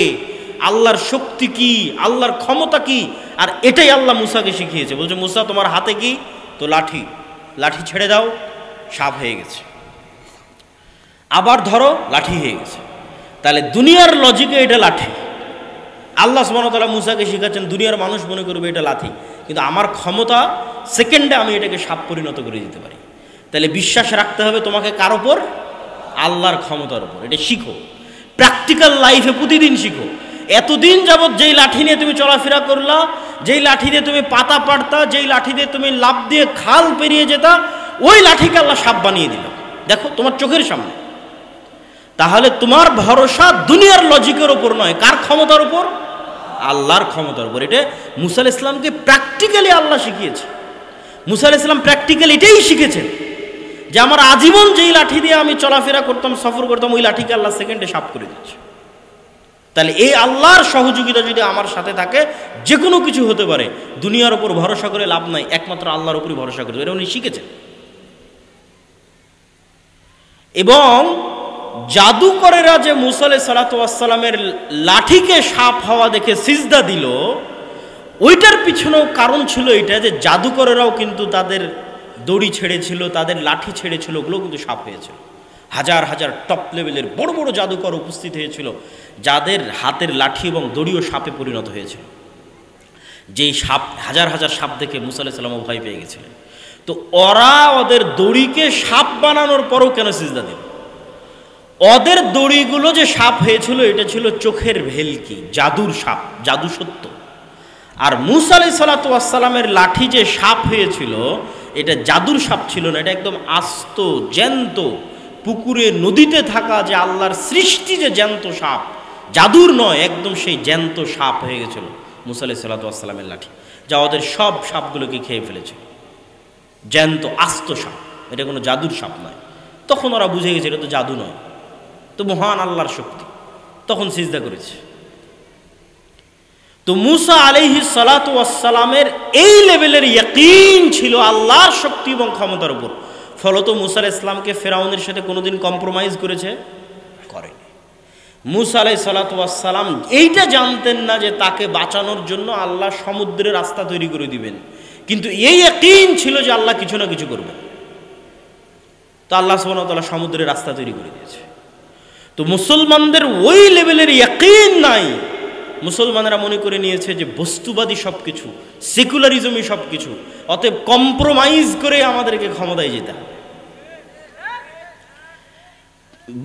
আল্লাহর শক্তি কি, আল্লাহর ক্ষমতা কি, আর এটাই আল্লাহ মুসাকে শিখিয়েছে। বলছে মুসা তোমার হাতে কি? তো লাঠি ছেড়ে দাও, সাপ হয়ে গেছে। আবার ধরো, লাঠি হয়ে গেছে। তাহলে দুনিয়ার লজিকে এটা লাঠি, আল্লাহ সুবহানাহু ওয়া তাআলা মুসাকে শিখাচ্ছেন দুনিয়ার মানুষ মনে করবে এটা লাঠি, কিন্তু আমার ক্ষমতা সেকেন্ডে আমি এটাকে সাপ পরিণত করে দিতে পারি। তাহলে বিশ্বাস রাখতে হবে তোমাকে কার ওপর? আল্লাহর ক্ষমতার উপর। এটা শিখো, প্র্যাকটিক্যাল লাইফে প্রতিদিন শিখো। এতদিন যাবৎ যেই লাঠি নিয়ে তুমি চলাফেরা করলা, যেই লাঠি দিয়ে তুমি পাতা পাড়তা, যেই লাঠি দিয়ে তুমি লাফ দিয়ে খাল পেরিয়ে যেতা, ওই লাঠিকে আল্লাহ সাপ বানিয়ে দিল, দেখো তোমার চোখের সামনে। তাহলে তোমার ভরসা দুনিয়ার লজিকের উপর নয়, কার ক্ষমতার উপর? আল্লাহর ক্ষমতার উপর। এটা মুসা আলাইহিস সালামকে প্র্যাকটিক্যালি আল্লাহ শিখিয়েছে। মুসা আলাইহিস সালাম প্র্যাকটিক্যালি এটাই শিখেছেন যে আমার আজীবন যেই লাঠি দিয়ে আমি চলাফেরা করতাম, সফর করতাম, ওই লাঠিকে আল্লাহ সেকেন্ডে সাপ করে দিচ্ছে। তাহলে এই আল্লাহর সহযোগিতা যদি আমার সাথে থাকে, যে কোনো কিছু হতে পারে। দুনিয়ার উপর ভরসা করে লাভ নাই, একমাত্র আল্লাহর উপরই ভরসা করতে হবে, এটা উনি শিখেছেন। এবং জাদুকরেরা যে মুসা আলাইহিস সালাতু ওয়াস সালামের লাঠিকে সাপ হওয়া দেখে সিজদা দিল, ওইটার পিছনেও কারণ ছিল এটা যে জাদুকরেরাও কিন্তু তাদের দড়ি ছেড়েছিল, তাদের লাঠি ছেড়েছিল, ওগুলো কিন্তু সাপ হয়েছিল। হাজার হাজার টপ লেভেলের বড় বড় জাদুকর উপস্থিত হয়েছিল, যাদের হাতের লাঠি এবং দড়িও সাপে পরিণত হয়েছিল। যেই সাপ, হাজার হাজার সাপ দেখে মুসা আলাইহিস সালামও ভয় পেয়ে গেছিলেন। তো ওরা ওদের দড়িকে সাপ বানানোর পরও কেন সিজদা দিল? ওদের দড়িগুলো যে সাপ হয়েছিল, এটা ছিল চোখের ভেলকি, জাদুর সাপ, জাদু সত্য। আর মুসা আলাইহিস সালাতু ওয়াস সালামের লাঠি যে সাপ হয়েছিল, এটা জাদুর সাপ ছিল না, এটা একদম আস্ত জ্যান্ত পুকুরে নদীতে থাকা যে আল্লাহর সৃষ্টি যে জ্যান্ত সাপ, জাদুর নয়, একদম সেই জ্যান্ত সাপ হয়ে গেছিল মুসা আলাইহিস সালাতু ওয়াস সালামের লাঠি, যা ওদের সব সাপগুলোকে খেয়ে ফেলেছিল। জ্যান্ত আস্ত সাপ, এটা কোনো জাদুর সাপ নয়। তখন ওরা বুঝে গেছে এটা তো জাদু নয়, তো মহান আল্লাহর শক্তি, তখন সিজদা করেছে। তো মুসা আলাইহিস সালাতু ওয়াস সালামের এই লেভেলের ইয়াকিন ছিল আল্লাহর শক্তি এবং ক্ষমতার উপর। ফলত মুসা আলাইহিস সালামকে ফেরাউনের সাথে কোনোদিন কম্প্রোমাইজ করেছে? করেনি। মুসা আলাইহিস সালাতু ওয়াস সালাম এইটা জানতেন না যে তাকে বাঁচানোর জন্য আল্লাহ সমুদ্রের রাস্তা তৈরি করে দিবেন, কিন্তু এই ইয়াকিন ছিল যে আল্লাহ কিছু না কিছু করবেন। তো আল্লাহ সুবহানাহু ওয়া তাআলা সমুদ্রের রাস্তা তৈরি করে দিয়েছে। তো মুসলমানদের ওই লেভেলের ইয়াকিন নাই। মুসলমানেরা মনে করে নিয়েছে যে বস্তুবাদী সব কিছু, সেকুলারিজমই সব কিছু, অতএব কম্প্রোমাইজ করে আমাদেরকে ক্ষমতায় যেতে হবে।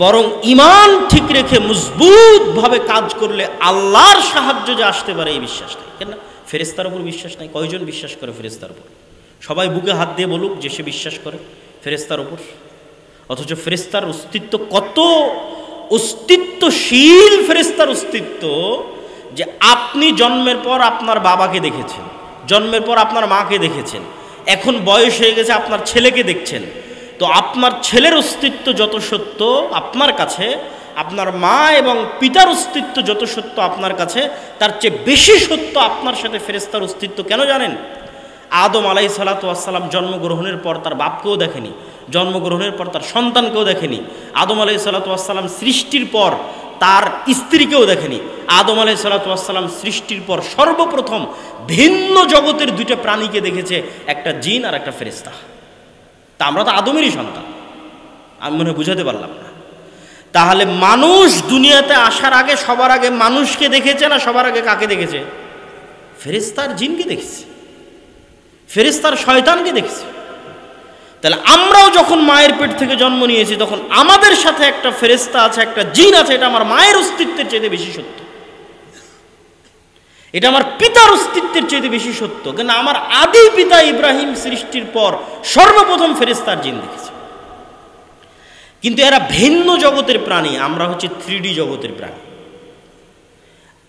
বরং ইমান ঠিক রেখে মজবুতভাবে কাজ করলে আল্লাহর সাহায্য যে আসতে পারে এই বিশ্বাস নাই। কেন? ফেরেশতার উপর বিশ্বাস নাই। কয়জন বিশ্বাস করে ফেরেশতার উপর? সবাই বুকে হাত দিয়ে বলুক যে সে বিশ্বাস করে ফেরেশতার উপর। অথচ ফেরেশতার অস্তিত্ব কত অস্তিত্বশীল, ফেরেশতার অস্তিত্ব যে আপনি জন্মের পর আপনার বাবাকে দেখেছেন, জন্মের পর আপনার মাকে দেখেছেন, এখন বয়স হয়ে গেছে আপনার ছেলেকে দেখছেন। তো আপনার ছেলের অস্তিত্ব যত সত্য আপনার কাছে, আপনার মা এবং পিতার অস্তিত্ব যত সত্য আপনার কাছে, তার চেয়ে বেশি সত্য আপনার সাথে ফেরেশতার অস্তিত্ব। কেন জানেন? আদম আলাইহিস সালাতু ওয়াস সালাম জন্মগ্রহণের পর তার বাপকেও দেখেনি, জন্মগ্রহণের পর তার সন্তানকেও দেখেনি। আদম আলাইহিস সালাতু ওয়াস সালাম সৃষ্টির পর তার স্ত্রীকেও দেখেনি। আদম আলাইহিস সালাতু ওয়াস সালাম সৃষ্টির পর সর্বপ্রথম ভিন্ন জগতের দুইটা প্রাণীকে দেখেছে, একটা জিন আর একটা ফেরেশতা। তা আমরা তো আদমেরই সন্তান, আমি মনে হয় বুঝাতে পারলাম না। তাহলে মানুষ দুনিয়াতে আসার আগে সবার আগে মানুষকে দেখেছে না সবার আগে কাকে দেখেছে? ফেরেশতার জিনকে দেখেছে, ফেরেশতার শয়তানকে দেখেছে। তাহলে আমরাও যখন মায়ের পেট থেকে জন্ম নিয়েছি তখন আমাদের সাথে একটা ফেরেশতা আছে, একটা জিন আছে। এটা আমার মায়ের অস্তিত্বের চাইতে বেশি সত্য, এটা আমার পিতার অস্তিত্বের চাইতে বেশি সত্য। কেন আমার আদি পিতা ইব্রাহিম সৃষ্টির পর সর্বপ্রথম ফেরেশতার জিন দেখেছে। কিন্তু এরা ভিন্ন জগতের প্রাণী, আমরা হচ্ছে 3D জগতের প্রাণী।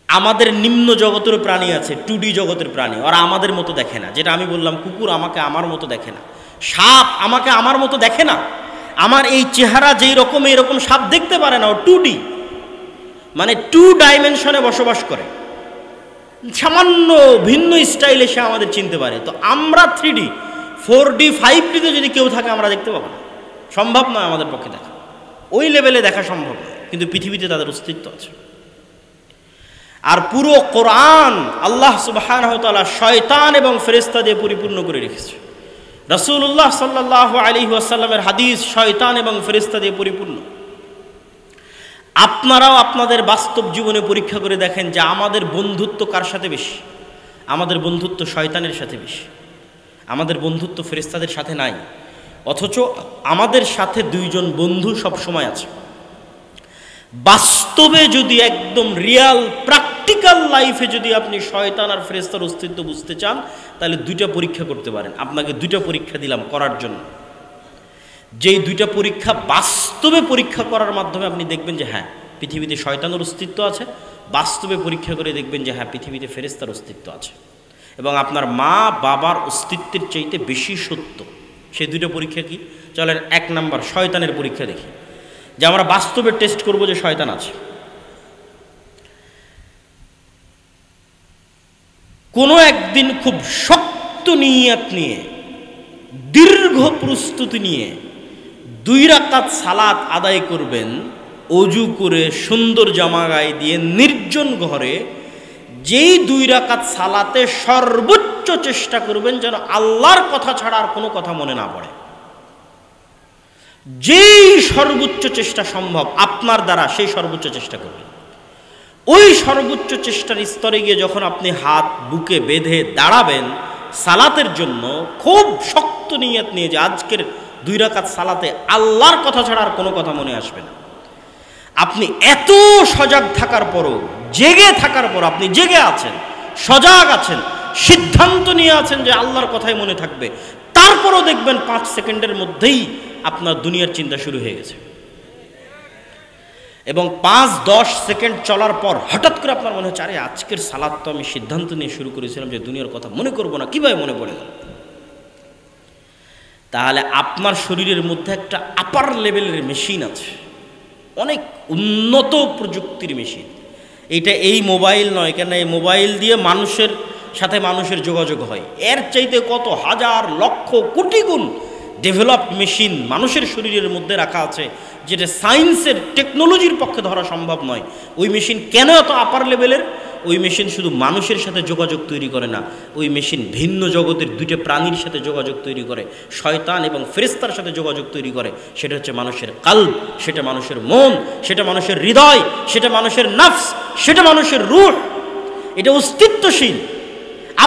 আমাদের নিম্ন জগতের প্রাণী আছে, 2D জগতের প্রাণী, ওরা আমাদের মতো দেখে না। যেটা আমি বললাম, কুকুর আমাকে আমার মতো দেখে না, সাপ আমাকে আমার মতো দেখে না। আমার এই চেহারা যেই রকম এইরকম সাপ দেখতে পারে না, ও 2D মানে 2 ডাইমেনশনে বসবাস করে, সামান্য ভিন্ন স্টাইলে সে আমাদের চিনতে পারে। তো আমরা 3D 4D 5Dতে যদি কেউ থাকে আমরা দেখতে পাবো না, সম্ভব নয় আমাদের পক্ষে দেখা, ওই লেভেলে দেখা সম্ভব নয়। কিন্তু পৃথিবীতে তাদের অস্তিত্ব আছে। আর পুরো কোরআন আল্লাহ সুবহানাহু ওয়া তাআলা শয়তান এবং ফেরেশতা দিয়ে পরিপূর্ণ করে রেখেছে। রাসূলুল্লাহ সাল্লাল্লাহু আলাইহি ওয়াসাল্লামের হাদিস শয়তান এবং ফেরেশতা দিয়ে পরিপূর্ণ। আপনারাও আপনাদের বাস্তব জীবনে পরীক্ষা করে দেখেন যে আমাদের বন্ধুত্ব কার সাথে বেশি? আমাদের বন্ধুত্ব শয়তানের সাথে বেশি, আমাদের বন্ধুত্ব ফেরেশতাদের সাথে নাই। অথচ আমাদের সাথে 2 জন বন্ধু সব সময় আছে। বাস্তবে যদি একদম রিয়াল প্র্যাকটিক্যাল লাইফে যদি আপনি শয়তান আর ফেরেশতার অস্তিত্ব বুঝতে চান, তাহলে 2টা পরীক্ষা করতে পারেন। আপনাকে 2টা পরীক্ষা দিলাম করার জন্য, যেই 2টা পরীক্ষা বাস্তবে পরীক্ষা করার মাধ্যমে আপনি দেখবেন যে হ্যাঁ পৃথিবীতে শয়তানের অস্তিত্ব আছে, বাস্তবে পরীক্ষা করে দেখবেন যে হ্যাঁ পৃথিবীতে ফেরেশতার অস্তিত্ব আছে, এবং আপনার মা বাবার অস্তিত্বের চাইতে বেশি সত্য। সেই 2টা পরীক্ষা কি? চলেন 1 নাম্বার শয়তানের পরীক্ষা দেখি, যে আমরা বাস্তবে টেস্ট করব যে শয়তান আছে। কোনো একদিন খুব শক্ত নিয়ত নিয়ে, দীর্ঘ প্রস্তুতি নিয়ে 2 রাকাত সালাত আদায় করবেন, অজু করে সুন্দর জামা গায়ে দিয়ে নির্জন ঘরে। যেই 2 রাকাত সালাতে সর্বোচ্চ চেষ্টা করবেন যেন আল্লাহর কথা ছাড়া আর কোনো কথা মনে না পড়ে। যেই সর্বোচ্চ চেষ্টা সম্ভব আপনার দ্বারা, সেই সর্বোচ্চ চেষ্টা করবেন। ওই সর্বোচ্চ চেষ্টার স্তরে গিয়ে যখন আপনি হাত বুকে বেঁধে দাঁড়াবেন সালাতের জন্য, খুব শক্ত নিয়ত নিয়ে যে আজকের 2 রাকাত সালাতে আল্লাহর কথা ছাড়া আর কোনো কথা মনে আসবে না। আপনি এত সজাগ থাকার পরও, জেগে থাকার পর, আপনি জেগে আছেন, সজাগ আছেন, সিদ্ধান্ত নিয়ে আছেন যে আল্লাহর কথাই মনে থাকবে, তারপরও দেখবেন 5 সেকেন্ডের মধ্যেই আপনার দুনিয়ার চিন্তা শুরু হয়ে গেছে। এবং 5-10 সেকেন্ড চলার পর হঠাৎ করে আপনার মনে হচ্ছে, আরে আজকের সালাত তো আমি সিদ্ধান্ত নিয়ে শুরু করেছিলাম যে দুনিয়ার কথা মনে করব না, কীভাবে মনে পড়ে গেল? তাহলে আপনার শরীরের মধ্যে একটা আপার লেভেলের মেশিন আছে, অনেক উন্নত প্রযুক্তির মেশিন। এইটা এই মোবাইল নয়, কেন এই মোবাইল দিয়ে মানুষের সাথে মানুষের যোগাযোগ হয়, এর চাইতে কত হাজার লক্ষ কোটি গুণ ডেভেলপড মেশিন মানুষের শরীরের মধ্যে রাখা আছে, যেটা সায়েন্সের টেকনোলজির পক্ষে ধরা সম্ভব নয়। ওই মেশিন কেন এত আপার লেভেলের? ওই মেশিন শুধু মানুষের সাথে যোগাযোগ তৈরি করে না, ওই মেশিন ভিন্ন জগতের 2টা প্রাণীর সাথে যোগাযোগ তৈরি করে, শয়তান এবং ফেরেশতার সাথে যোগাযোগ তৈরি করে। সেটা হচ্ছে মানুষের কলব, সেটা মানুষের মন, সেটা মানুষের হৃদয়, সেটা মানুষের নফস, সেটা মানুষের রূহ। এটা অস্তিত্বশীল।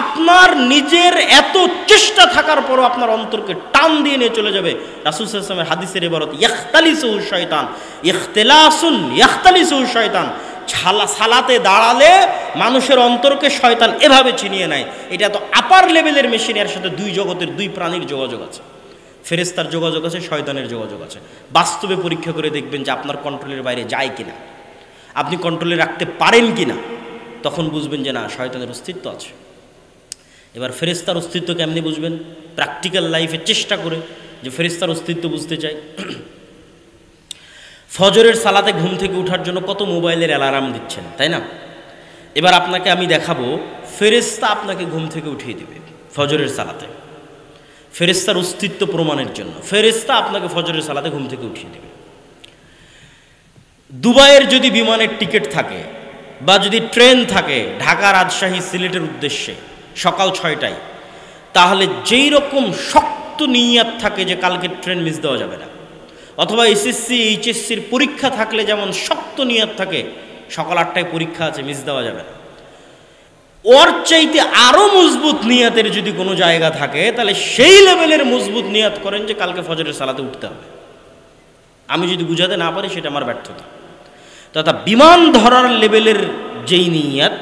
আপনার নিজের এত চেষ্টা থাকার পরও আপনার অন্তরকে টান দিয়ে নিয়ে চলে যাবে। রাসূল সাল্লাল্লাহু আলাইহি ওয়াসাল্লামের হাদিসের ইবারত, ইখতালিসুহু শয়তান, ইখতিলাসুন ইখতালিসুহু শয়তান। সালাতে দাঁড়ালে মানুষের অন্তরকে শয়তান এভাবে ছিনিয়ে নেয়। এটা তো আপার লেভেলের মেশিন, এর সাথে 2 জগতের 2 প্রাণীর যোগাযোগ আছে, ফেরেশতার যোগাযোগ আছে, শয়তানের যোগাযোগ আছে। বাস্তবে পরীক্ষা করে দেখবেন যে আপনার কন্ট্রোলের বাইরে যায় কিনা, আপনি কন্ট্রোলে রাখতে পারেন কিনা, তখন বুঝবেন যে না, শয়তানের অস্তিত্ব আছে। এবার ফেরেশতার অস্তিত্ব কেমনি বুঝবেন? প্র্যাকটিক্যাল লাইফে চেষ্টা করে যে ফেরেশতার অস্তিত্ব বুঝতে চাই। ফজরের সালাতে ঘুম থেকে ওঠার জন্য কত মোবাইলের অ্যালার্ম দিচ্ছেন, তাই না? এবার আপনাকে আমি দেখাবো ফেরেশতা আপনাকে ঘুম থেকে উঠিয়ে দেবে ফজরের সালাতে, ফেরেশতার অস্তিত্ব প্রমাণের জন্য। ফেরেশতা আপনাকে ফজরের সালাতে ঘুম থেকে উঠিয়ে দেবে। দুবাইয়ের যদি বিমানের টিকিট থাকে বা যদি ট্রেন থাকে ঢাকা রাজশাহী সিলেটের উদ্দেশ্যে সকাল 6টায়, তাহলে যেই রকম শক্ত নিয়াত থাকে যে কালকে ট্রেন মিস দেওয়া যাবে না, অথবা এসএসসি এইচএসসির পরীক্ষা থাকলে যেমন শক্ত নিয়াত থাকে সকাল 8টায় পরীক্ষা আছে মিস দেওয়া যাবে না, ওর চাইতে আরও মজবুত নিয়াতের যদি কোনো জায়গা থাকে তাহলে সেই লেভেলের মজবুত নিয়াত করেন যে কালকে ফজরের সালাতে উঠতে হবে। আমি যদি বুঝাতে না পারি সেটা আমার ব্যর্থতা। তথা বিমান ধরার লেভেলের যেই নিয়াত,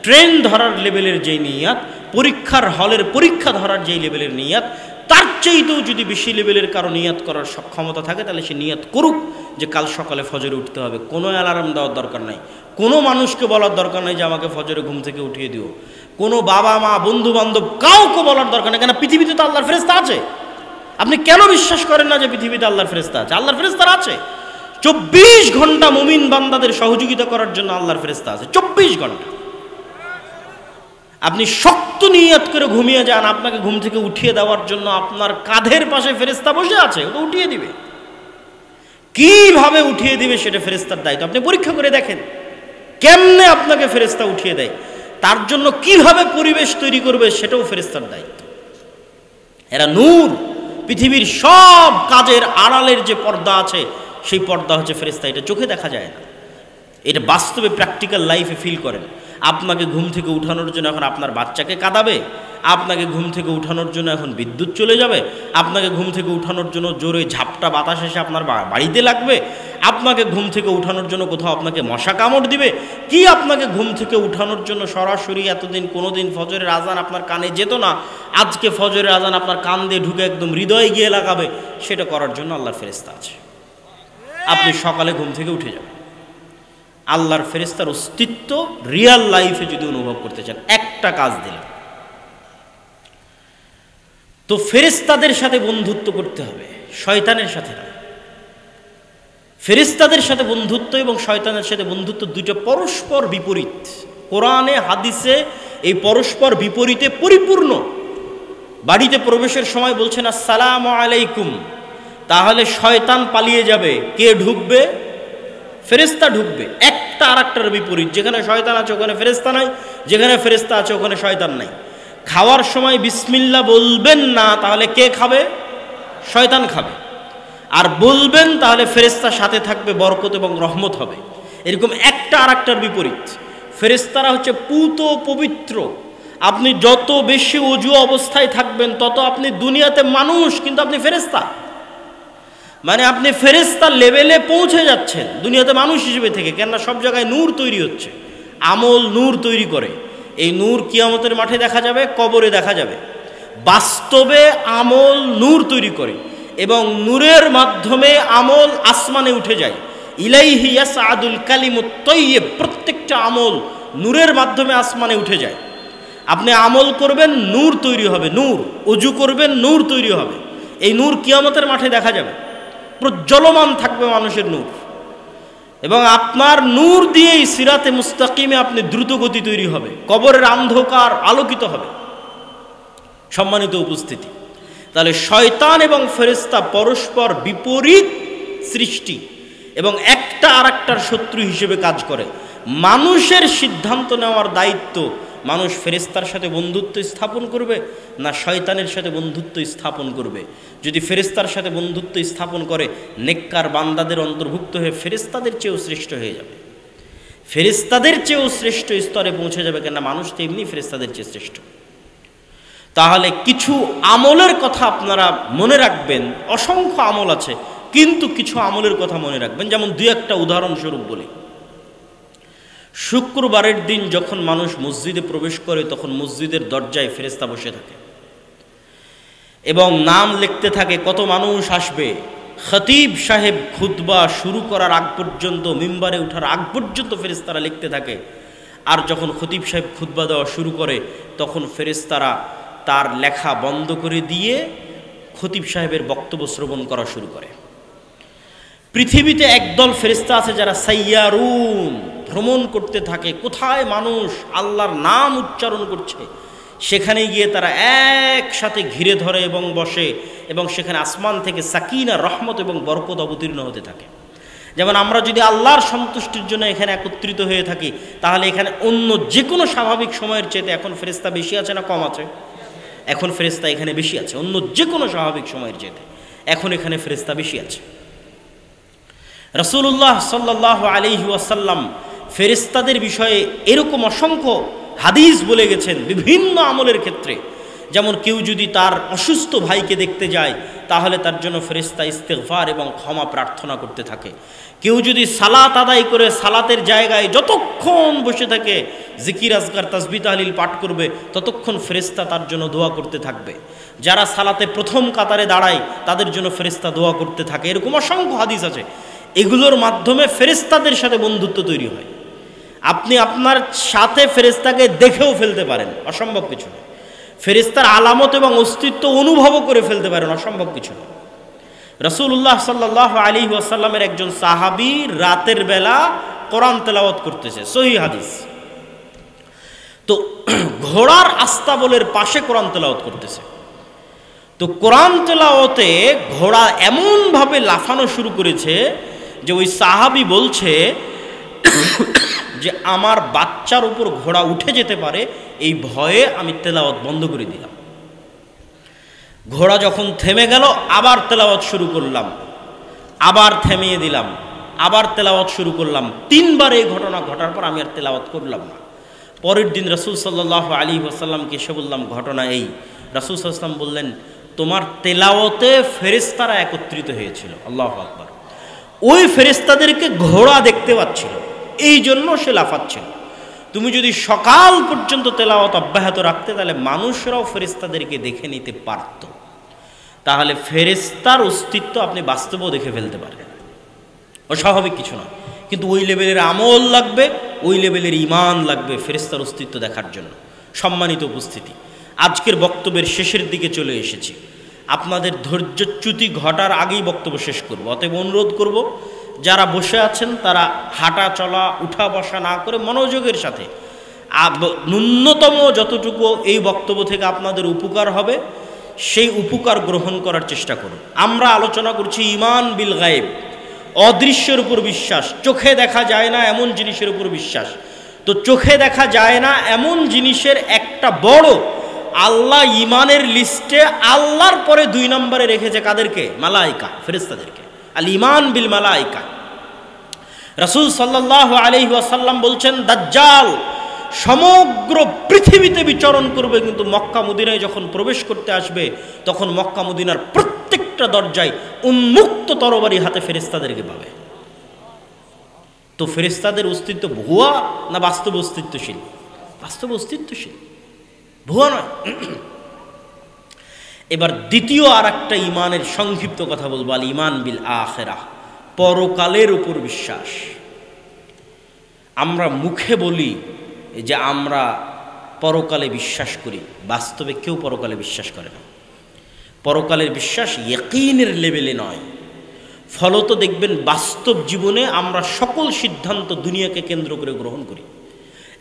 ট্রেন ধরার লেভেলের যেই নিয়াত, পরীক্ষার হলের পরীক্ষা ধরার যেই লেভেলের নিয়াত, তার চাইতেও যদি বেশি লেভেলের কারো নিয়াত করার সক্ষমতা থাকে তাহলে সে নিয়াত করুক যে কাল সকালে ফজরে উঠতে হবে। কোনো অ্যালার্ম দেওয়ার দরকার নাই, কোনো মানুষকে বলার দরকার নাই যে আমাকে ফজরে ঘুম থেকে উঠিয়ে দিও, কোনো বাবা মা বন্ধু বান্ধব কাউকে বলার দরকার নেই। কেন? পৃথিবীতে তো আল্লাহর ফেরেশতা আছে। আপনি কেন বিশ্বাস করেন না যে পৃথিবীতে আল্লাহর ফেরেশতা আছে? আল্লাহর ফেরেশতা আছে। 24 ঘন্টা মুমিন বান্দাদের সহযোগিতা করার জন্য আল্লাহর ফেরেশতা আছে 24 ঘন্টা। আপনি শক্ত নিয়ত করে ঘুমিয়ে যান, আপনাকে ঘুম থেকে উঠিয়ে দেওয়ার জন্য আপনার কাঁধের পাশে ফেরেশতা বসে আছে, ও তো উঠিয়ে দিবে। কিভাবে উঠিয়ে দিবে সেটা ফেরেশতার দায়িত্ব। আপনি পরীক্ষা করে দেখেন কেমনে আপনাকে ফেরেশতা উঠিয়ে দেয়, তার জন্য কিভাবে পরিবেশ তৈরি করবে সেটাও ফেরেশতার দায়িত্ব। এরা নূর। পৃথিবীর সব কাজের আড়ালের যে পর্দা আছে সেই পর্দা হচ্ছে ফেরেশতা। এটা চোখে দেখা যায় না, এটা বাস্তবে প্র্যাকটিক্যাল লাইফে ফিল করেন। আপনাকে ঘুম থেকে উঠানোর জন্য এখন আপনার বাচ্চাকে কাঁদাবে, আপনাকে ঘুম থেকে উঠানোর জন্য এখন বিদ্যুৎ চলে যাবে, আপনাকে ঘুম থেকে উঠানোর জন্য জোরে ঝাপটা বাতাস এসে আপনার বাড়িতে লাগবে, আপনাকে ঘুম থেকে উঠানোর জন্য কোথাও আপনাকে মশা কামড় দিবে, কি আপনাকে ঘুম থেকে উঠানোর জন্য সরাসরি এতদিন কোনোদিন ফজরের আজান আপনার কানে যেত না, আজকে ফজরের আজান আপনার কান দিয়ে ঢুকে একদম হৃদয়ে গিয়ে লাগাবে, সেটা করার জন্য আল্লাহর ফেরেশতা আছে। আপনি সকালে ঘুম থেকে উঠে যাবেন। আল্লাহর ফেরেশতার অস্তিত্ব রিয়াল লাইফে যদি অনুভব করতে চান, একটা কাজ দিলাম, তো ফেরেশতাদের সাথে বন্ধুত্ব করতে হবে, শয়তানের সাথে নয়। ফেরেশতাদের সাথে বন্ধুত্ব এবং শয়তানের সাথে বন্ধুত্ব দুটো পরস্পর বিপরীত। কোরআনে হাদিসে এই পরস্পর বিপরীতে পরিপূর্ণ। বাড়িতে প্রবেশের সময় বলছেন আসসালামু আলাইকুম, তাহলে শয়তান পালিয়ে যাবে, কে ঢুকবে? ফেরেশতা ঢুকবে। একটা আর একটার বিপরীত। যেখানে শয়তান আছে ওখানে ফেরেশতা নাই, যেখানে ফেরেশতা আছে ওখানে শয়তান নাই। খাওয়ার সময় বিসমিল্লাহ বলবেন না, তাহলে কে খাবে? শয়তান খাবে। আর বলবেন তাহলে ফেরেশতার সাথে থাকবে, বরকত এবং রহমত হবে। এরকম একটা আর একটার বিপরীত। ফেরেশতারা হচ্ছে পুত পবিত্র। আপনি যত বেশি ওযু অবস্থায় থাকবেন তত আপনি দুনিয়াতে মানুষ, কিন্তু আপনি ফেরেশতা। মানে আপনি ফেরেশতার লেভেলে পৌঁছে যাচ্ছেন দুনিয়াতে মানুষ হিসেবে থেকে। কেননা সব জায়গায় নূর তৈরি হচ্ছে, আমল নূর তৈরি করে। এই নূর কিয়ামতের মাঠে দেখা যাবে, কবরে দেখা যাবে। বাস্তবে আমল নূর তৈরি করে এবং নূরের মাধ্যমে আমল আসমানে উঠে যায়। ইলাইহি ইয়াসআদুল কালিমুত তাইয়্যিব, প্রত্যেকটা আমল নূরের মাধ্যমে আসমানে উঠে যায়। আপনি আমল করবেন, নূর তৈরি হবে, নূর। ওযু করবেন, নূর তৈরি হবে। এই নূর কিয়ামতের মাঠে দেখা যাবে, প্রজ্বলমান থাকবে মানুষের নূর। এবং আপনার নূর দিয়েই সিরাতে মুস্তাকিমে আপনি দ্রুত গতি তৈরি হবে, কবরের অন্ধকার আলোকিত হবে। সম্মানিত উপস্থিতি, তাহলে শয়তান এবং ফেরেশতা পরস্পর বিপরীত সৃষ্টি এবং একটা আর একটার শত্রু হিসেবে কাজ করে। মানুষের সিদ্ধান্ত নেওয়ার দায়িত্ব, মানুষ ফেরেশতার সাথে বন্ধুত্ব স্থাপন করবে না শয়তানের সাথে বন্ধুত্ব স্থাপন করবে। যদি ফেরেশতার সাথে বন্ধুত্ব স্থাপন করে, নেককার বান্দাদের অন্তর্ভুক্ত হয়ে ফেরেশতাদের চেয়েও শ্রেষ্ঠ হয়ে যাবে, ফেরেশতাদের চেয়েও শ্রেষ্ঠ স্তরে পৌঁছে যাবে। কেননা মানুষ তো এমনি ফেরেশতাদের চেয়ে শ্রেষ্ঠ। তাহলে কিছু আমলের কথা আপনারা মনে রাখবেন। অসংখ্য আমল আছে, কিন্তু কিছু আমলের কথা মনে রাখবেন। যেমন দুই একটা উদাহরণস্বরূপ বলি। শুক্রবারের দিন যখন মানুষ মসজিদে প্রবেশ করে তখন মসজিদের দরজায় ফেরেশতা বসে থাকে এবং নাম লিখতে থাকে কত মানুষ আসবে। খতিব সাহেব খুতবা শুরু করার আগ পর্যন্ত, মিম্বারে ওঠার আগ পর্যন্ত ফেরেশতারা লিখতে থাকে। আর যখন খতিব সাহেব খুতবা দেওয়া শুরু করে তখন ফেরেশতারা তার লেখা বন্ধ করে দিয়ে খতিব সাহেবের বক্তব্য শ্রবণ করা শুরু করে। পৃথিবীতে একদল ফেরেশতা আছে যারা সাইয়ারুন, ভ্রমণ করতে থাকে। কোথায় মানুষ আল্লাহর নাম উচ্চারণ করছে সেখানে গিয়ে তারা একসাথে ঘিরে ধরে এবং বসে, এবং সেখানে আসমান থেকে সাকিনা, রহমত এবং বরকত অবতীর্ণ হতে থাকে। যেমন আমরা যদি আল্লাহর সন্তুষ্টির জন্য এখানে একত্রিত হয়ে থাকি, তাহলে এখানে অন্য যে কোনো স্বাভাবিক সময়ের চেয়ে এখন ফেরেশতা বেশি আছে না কম আছে? এখন ফেরেশতা এখানে বেশি আছে, অন্য যে কোনো স্বাভাবিক সময়ের চেয়ে এখন এখানে ফেরেশতা বেশি আছে। রাসূলুল্লাহ সাল্লাল্লাহু আলাইহি ওয়াসাল্লাম ফেরেশতাদের বিষয়ে এরকম অসংখ্য হাদিস বলে গেছেন বিভিন্ন আমলের ক্ষেত্রে। যেমন কেউ যদি তার অসুস্থ ভাইকে দেখতে যায়, তাহলে তার জন্য ফেরেশতা ইস্তেগফার এবং ক্ষমা প্রার্থনা করতে থাকে। কেউ যদি সালাত আদায় করে সালাতের জায়গায় যতক্ষণ বসে থাকে জিকির আজকার তাসবিহ তাহলিল পাঠ করবে, ততক্ষণ ফেরেশতা তার জন্য দোয়া করতে থাকবে। যারা সালাতে প্রথম কাতারে দাঁড়ায় তাদের জন্য ফেরেশতা দোয়া করতে থাকে। এরকম অসংখ্য হাদিস আছে। এগুলোর মাধ্যমে ফেরেশতাদের সাথে বন্ধুত্ব তৈরি হয়। আপনি আপনার সাথে ফেরেশতাকে দেখেও ফেলতে পারেন, অসম্ভব কিছু না। ফেরেশতার আলামত এবং অস্তিত্ব অনুভবও করে ফেলতে পারেন, অসম্ভব কিছু না। রাসূলুল্লাহ সাল্লাল্লাহু আলাইহি ওয়াসাল্লামের একজন সাহাবী রাতের বেলা কোরআন তেলাওয়াত করতেছে, সহিহ হাদিস। তো ঘোড়ার আস্তাবলের পাশে কোরআন তেলাওয়াত করতেছে। তো কোরআন তেলাওয়াতে ঘোড়া এমনভাবে লাফানো শুরু করেছে যে ওই সাহাবী বলছে যে আমার বাচ্চার উপর ঘোড়া উঠে যেতে পারে, এই ভয়ে আমি তেলাওয়াত বন্ধ করে দিলাম। ঘোড়া যখন থেমে গেল আবার তেলাওয়াত শুরু করলাম, আবার থামিয়ে দিলাম, আবার তেলাওয়াত শুরু করলাম। 3 বার এই ঘটনা ঘটার পর আমি আর তেলাওয়াত করলাম না। পরের দিন রাসূল সাল্লাল্লাহু আলাইহি ওয়াসাল্লামকে এসে বললাম ঘটনা এই। রাসূল সাল্লাল্লাহু আলাইহি ওয়াসাল্লাম বললেন, তোমার তেলাওয়াতে ফেরেশতারা একত্রিত হয়েছিল। আল্লাহু আকবার। ওই ফেরেশতাদেরকে ঘোড়া দেখতে পাচ্ছিল, এই জন্য সে লাফাচ্ছিল। তুমি যদি সকাল পর্যন্ত তেলাওয়াত অব্যাহত রাখতে, তাহলে মানুষরাও ফেরেশতাদেরকে দেখে নিতে পারত। তাহলে ফেরেশতার অস্তিত্ব আপনি বাস্তবেও দেখে ফেলতে পারেন, অস্বাভাবিক কিছু না। কিন্তু ওই লেভেলের আমল লাগবে, ওই লেভেলের ঈমান লাগবে ফেরেশতার অস্তিত্ব দেখার জন্য। সম্মানিত উপস্থিতি, আজকের বক্তব্যের শেষের দিকে চলে এসেছি। আপনাদের ধৈর্যচ্যুতি ঘটার আগেই বক্তব্য শেষ করব। অতএব অনুরোধ করব, যারা বসে আছেন তারা হাঁটা চলা উঠা বসা না করে মনোযোগের সাথে ন্যূনতম যতটুকু এই বক্তব্য থেকে আপনাদের উপকার হবে সেই উপকার গ্রহণ করার চেষ্টা করুন। আমরা আলোচনা করছি ঈমান বিল গায়েব, অদৃশ্যের উপর বিশ্বাস। চোখে দেখা যায় না এমন জিনিসের উপর বিশ্বাস। তো চোখে দেখা যায় না এমন জিনিসের একটা বড় আল্লাহ ঈমানের লিস্টে আল্লাহর পরে 2 নম্বরে রেখেছে কাদেরকে? মালায়েকা, ফেরেশতাদেরকে। আল ঈমান বিল মালায়েকা। রাসূল সাল্লাল্লাহু আলাইহি ওয়াসাল্লাম বলছেন, দাজ্জাল সমগ্র পৃথিবীতে বিচরণ করবে, কিন্তু মক্কা মদিনায় যখন প্রবেশ করতে আসবে তখন মক্কা মদিনার প্রত্যেকটা দরজায় উন্মুক্ত তরবারি হাতে ফেরেশতাদেরকে পাবে। তো ফেরেশতাদের অস্তিত্ব ভুয়া না বাস্তব অস্তিত্বশীল? বাস্তব অস্তিত্বশীল, ভুয়া নয়। এবার দ্বিতীয় আর একটা ঈমানের সংক্ষিপ্ত কথা বলবো, আল ঈমান বিল আখিরাহ, পরকালের উপর বিশ্বাস। আমরা মুখে বলি যে আমরা পরকালে বিশ্বাস করি, বাস্তবে কেউ পরকালে বিশ্বাস করে না। পরকালের বিশ্বাস ইয়াকিনের লেভেলে নয়। ফলত দেখবেন বাস্তব জীবনে আমরা সকল সিদ্ধান্ত দুনিয়াকে কেন্দ্র করে গ্রহণ করি।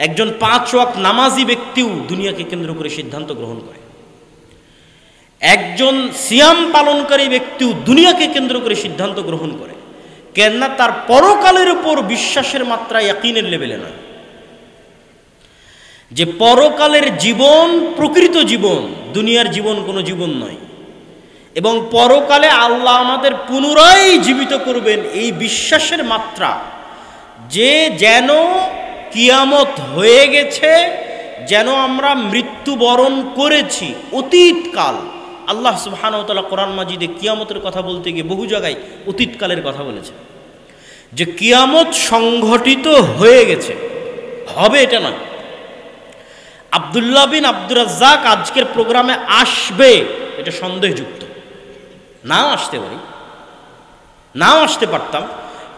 একজন 5 ওয়াক্ত নামাজি ব্যক্তিও দুনিয়াকে কেন্দ্র করে সিদ্ধান্ত গ্রহণ করে। একজন সিয়াম পালনকারী ব্যক্তিও দুনিয়াকে কেন্দ্র করে সিদ্ধান্ত গ্রহণ করে। কেননা তার পরকালের উপর বিশ্বাসের মাত্রা ইয়াকিনের লেভেলে নয়। যে পরকালের জীবন প্রকৃত জীবন, দুনিয়ার জীবন কোনো জীবন নয়, এবং পরকালে আল্লাহ আমাদের পুনরায় জীবিত করবেন, এই বিশ্বাসের মাত্রা যে যেন কিয়ামত হয়ে গেছে, যেন আমরা মৃত্যুবরণ করেছি অতীতকাল। আল্লাহ সুবহানাহু ওয়া তাআলা কোরআন মাজিদে কিয়ামতের কথা বলতে গিয়ে বহু জায়গায় অতীতকালের কথা বলেছে, যে কিয়ামত সংঘটিত হয়ে গেছে, হবে এটা না। আব্দুল্লাহ বিন আব্দুর রাজ্জাক আজকের প্রোগ্রামে আসবে এটা সন্দেহযুক্ত। নাও আসতে পারি, নাও আসতে পারতাম,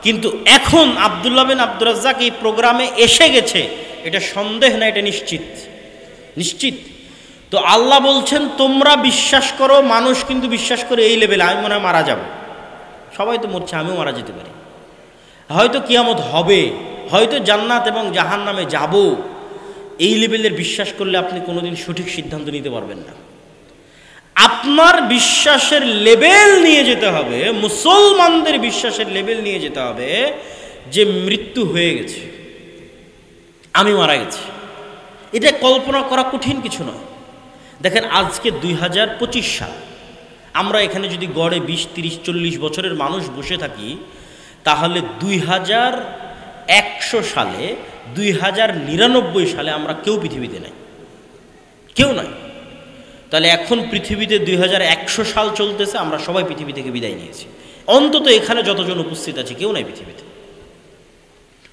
কিন্তু এখন আব্দুল্লাহ বিন আব্দুর রাজ্জাক এই প্রোগ্রামে এসে গেছে, এটা সন্দেহ না, এটা নিশ্চিত, নিশ্চিত। তো আল্লাহ বলছেন তোমরা বিশ্বাস করো। মানুষ কিন্তু বিশ্বাস করে এই লেভেলে, আমি মনে হয় মারা যাব। সবাই তো মরছে, আমিও মারা যেতে পারি, হয়তো কিয়ামত হবে, হয়তো জান্নাত এবং জাহান্নামে যাব। এই লেভেলের বিশ্বাস করলে আপনি কোনোদিন সঠিক সিদ্ধান্ত নিতে পারবেন না। আপনার বিশ্বাসের লেভেল নিয়ে যেতে হবে, মুসলমানদের বিশ্বাসের লেভেল নিয়ে যেতে হবে যে মৃত্যু হয়ে গেছে, আমি মারা গেছি। এটা কল্পনা করা কঠিন কিছু নয়। দেখেন আজকে 2025 সাল, আমরা এখানে যদি গড়ে 20, 30, 40 বছরের মানুষ বসে থাকি, তাহলে 2100 সালে 2099 সালে আমরা কেউ পৃথিবীতে নাই, কেউ নাই। তাহলে এখন পৃথিবীতে 2100 সাল চলতেছে, আমরা সবাই পৃথিবী থেকে বিদায় নিয়েছি। অন্তত এখানে যতজন উপস্থিত আছে কেউ নাই পৃথিবীতে,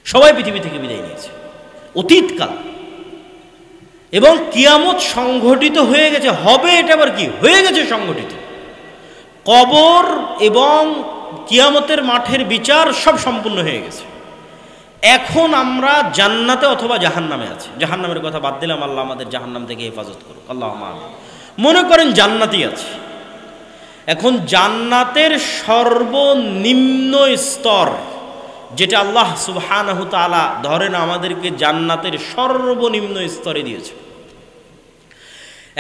সবাই পৃথিবী থেকে বিদায় নিয়েছে অতীতকাল। এবং কিয়ামত সংঘটিত হয়ে গেছে, হবে, এটা আবার কি হয়ে গেছে সংঘটিত। কবর এবং কিয়ামতের মাঠের বিচার সব সম্পূর্ণ হয়ে গেছে। এখন আমরা জান্নাতে অথবা জাহান্নামে আছি। জাহান্নামের কথা বাদ দিলাম, আল্লাহ আমাদের জাহান্নাম থেকে হেফাজত করুক, আল্লাহুম্মা আমিন। মনে করেন জান্নাতি আছে। এখন জান্নাতের সর্বনিম্ন স্তর যেটা আল্লাহ সুবহানাহু তাআলা ধরেন আমাদেরকে জান্নাতের সর্বনিম্ন স্তরে দিয়েছে।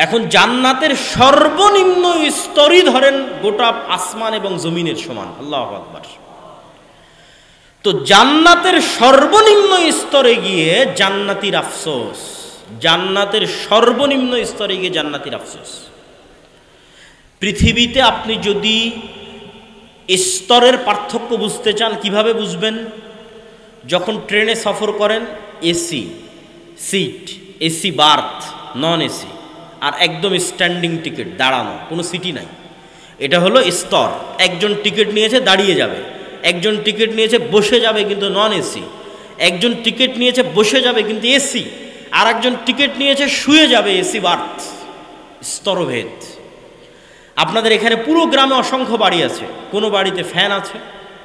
এখন জান্নাতের সর্বনিম্ন স্তরই ধরেন গোটা আসমান এবং জমিনের সমান। আল্লাহু আকবার। তো জান্নাতের সর্বনিম্ন স্তরে গিয়ে জান্নাতীর আফসোস, জান্নাতের সর্বনিম্ন স্তরে গিয়ে জান্নাতীর আফসোস। পৃথিবীতে আপনি যদি স্তরের পার্থক্য বুঝতে চান, কিভাবে বুঝবেন? যখন ট্রেনে সফর করেন, AC seat, AC berth, non AC, আর একদম স্ট্যান্ডিং টিকিট, দাঁড়ানো, কোনো সিটি নাই। এটা হলো স্তর। একজন টিকিট নিয়েছে দাঁড়িয়ে যাবে, একজন টিকিট নিয়েছে বসে যাবে কিন্তু নন এসি, একজন টিকিট নিয়েছে বসে যাবে কিন্তু এসি, আর একজন টিকিট নিয়েছে শুয়ে যাবে, এসি বার্থ। স্তরভেদ। আপনাদের এখানে পুরো গ্রামে অসংখ্য বাড়ি আছে, কোনো বাড়িতে ফ্যান আছে,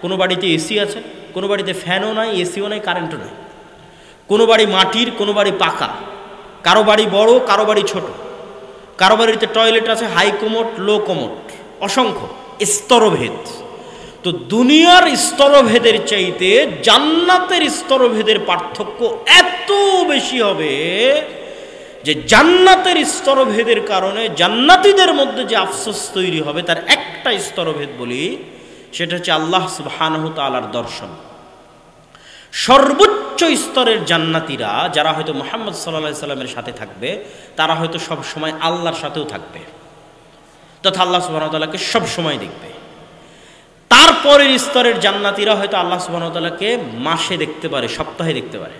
কোনো বাড়িতে এসি আছে, কোনো বাড়িতে ফ্যানও নাই, এসিও নাই, কারেন্টও নাই। কোনো বাড়ি মাটির, কোনো বাড়ি পাকা, কারো বাড়ি বড়, কারো বাড়ি ছোট, কারো বাড়িতে টয়লেট আছে, হাই কোমোট, লো কোমোট, অসংখ্য স্তরভেদ। তো দুনিয়ার স্তরভেদের চাইতে জান্নাতের স্তরভেদের পার্থক্য এত বেশি হবে যে জান্নাতের স্তরভেদের কারণে জান্নাতীদের মধ্যে যে আফসোস তৈরি হবে তার একটা স্তরভেদ বলি, সেটা হচ্ছে আল্লাহ সুবহানাহু তাআলার দর্শন। সর্বোচ্চ স্তরের জান্নাতীরা যারা হয়তো মুহাম্মদ সাল্লাল্লাহু আলাইহি সাল্লামের সাথে থাকবে, তারা হয়তো সব সময় আল্লাহর সাথেও থাকবে, তথা আল্লাহ সুবহানাহু ওয়া তাআলাকে সব সময় দেখবে। তারপরের স্তরের জান্নাতীরা হয়তো আল্লাহ সুবহানাহু ওয়া তাআলাকে মাসে দেখতে পারে, সপ্তাহে দেখতে পারে।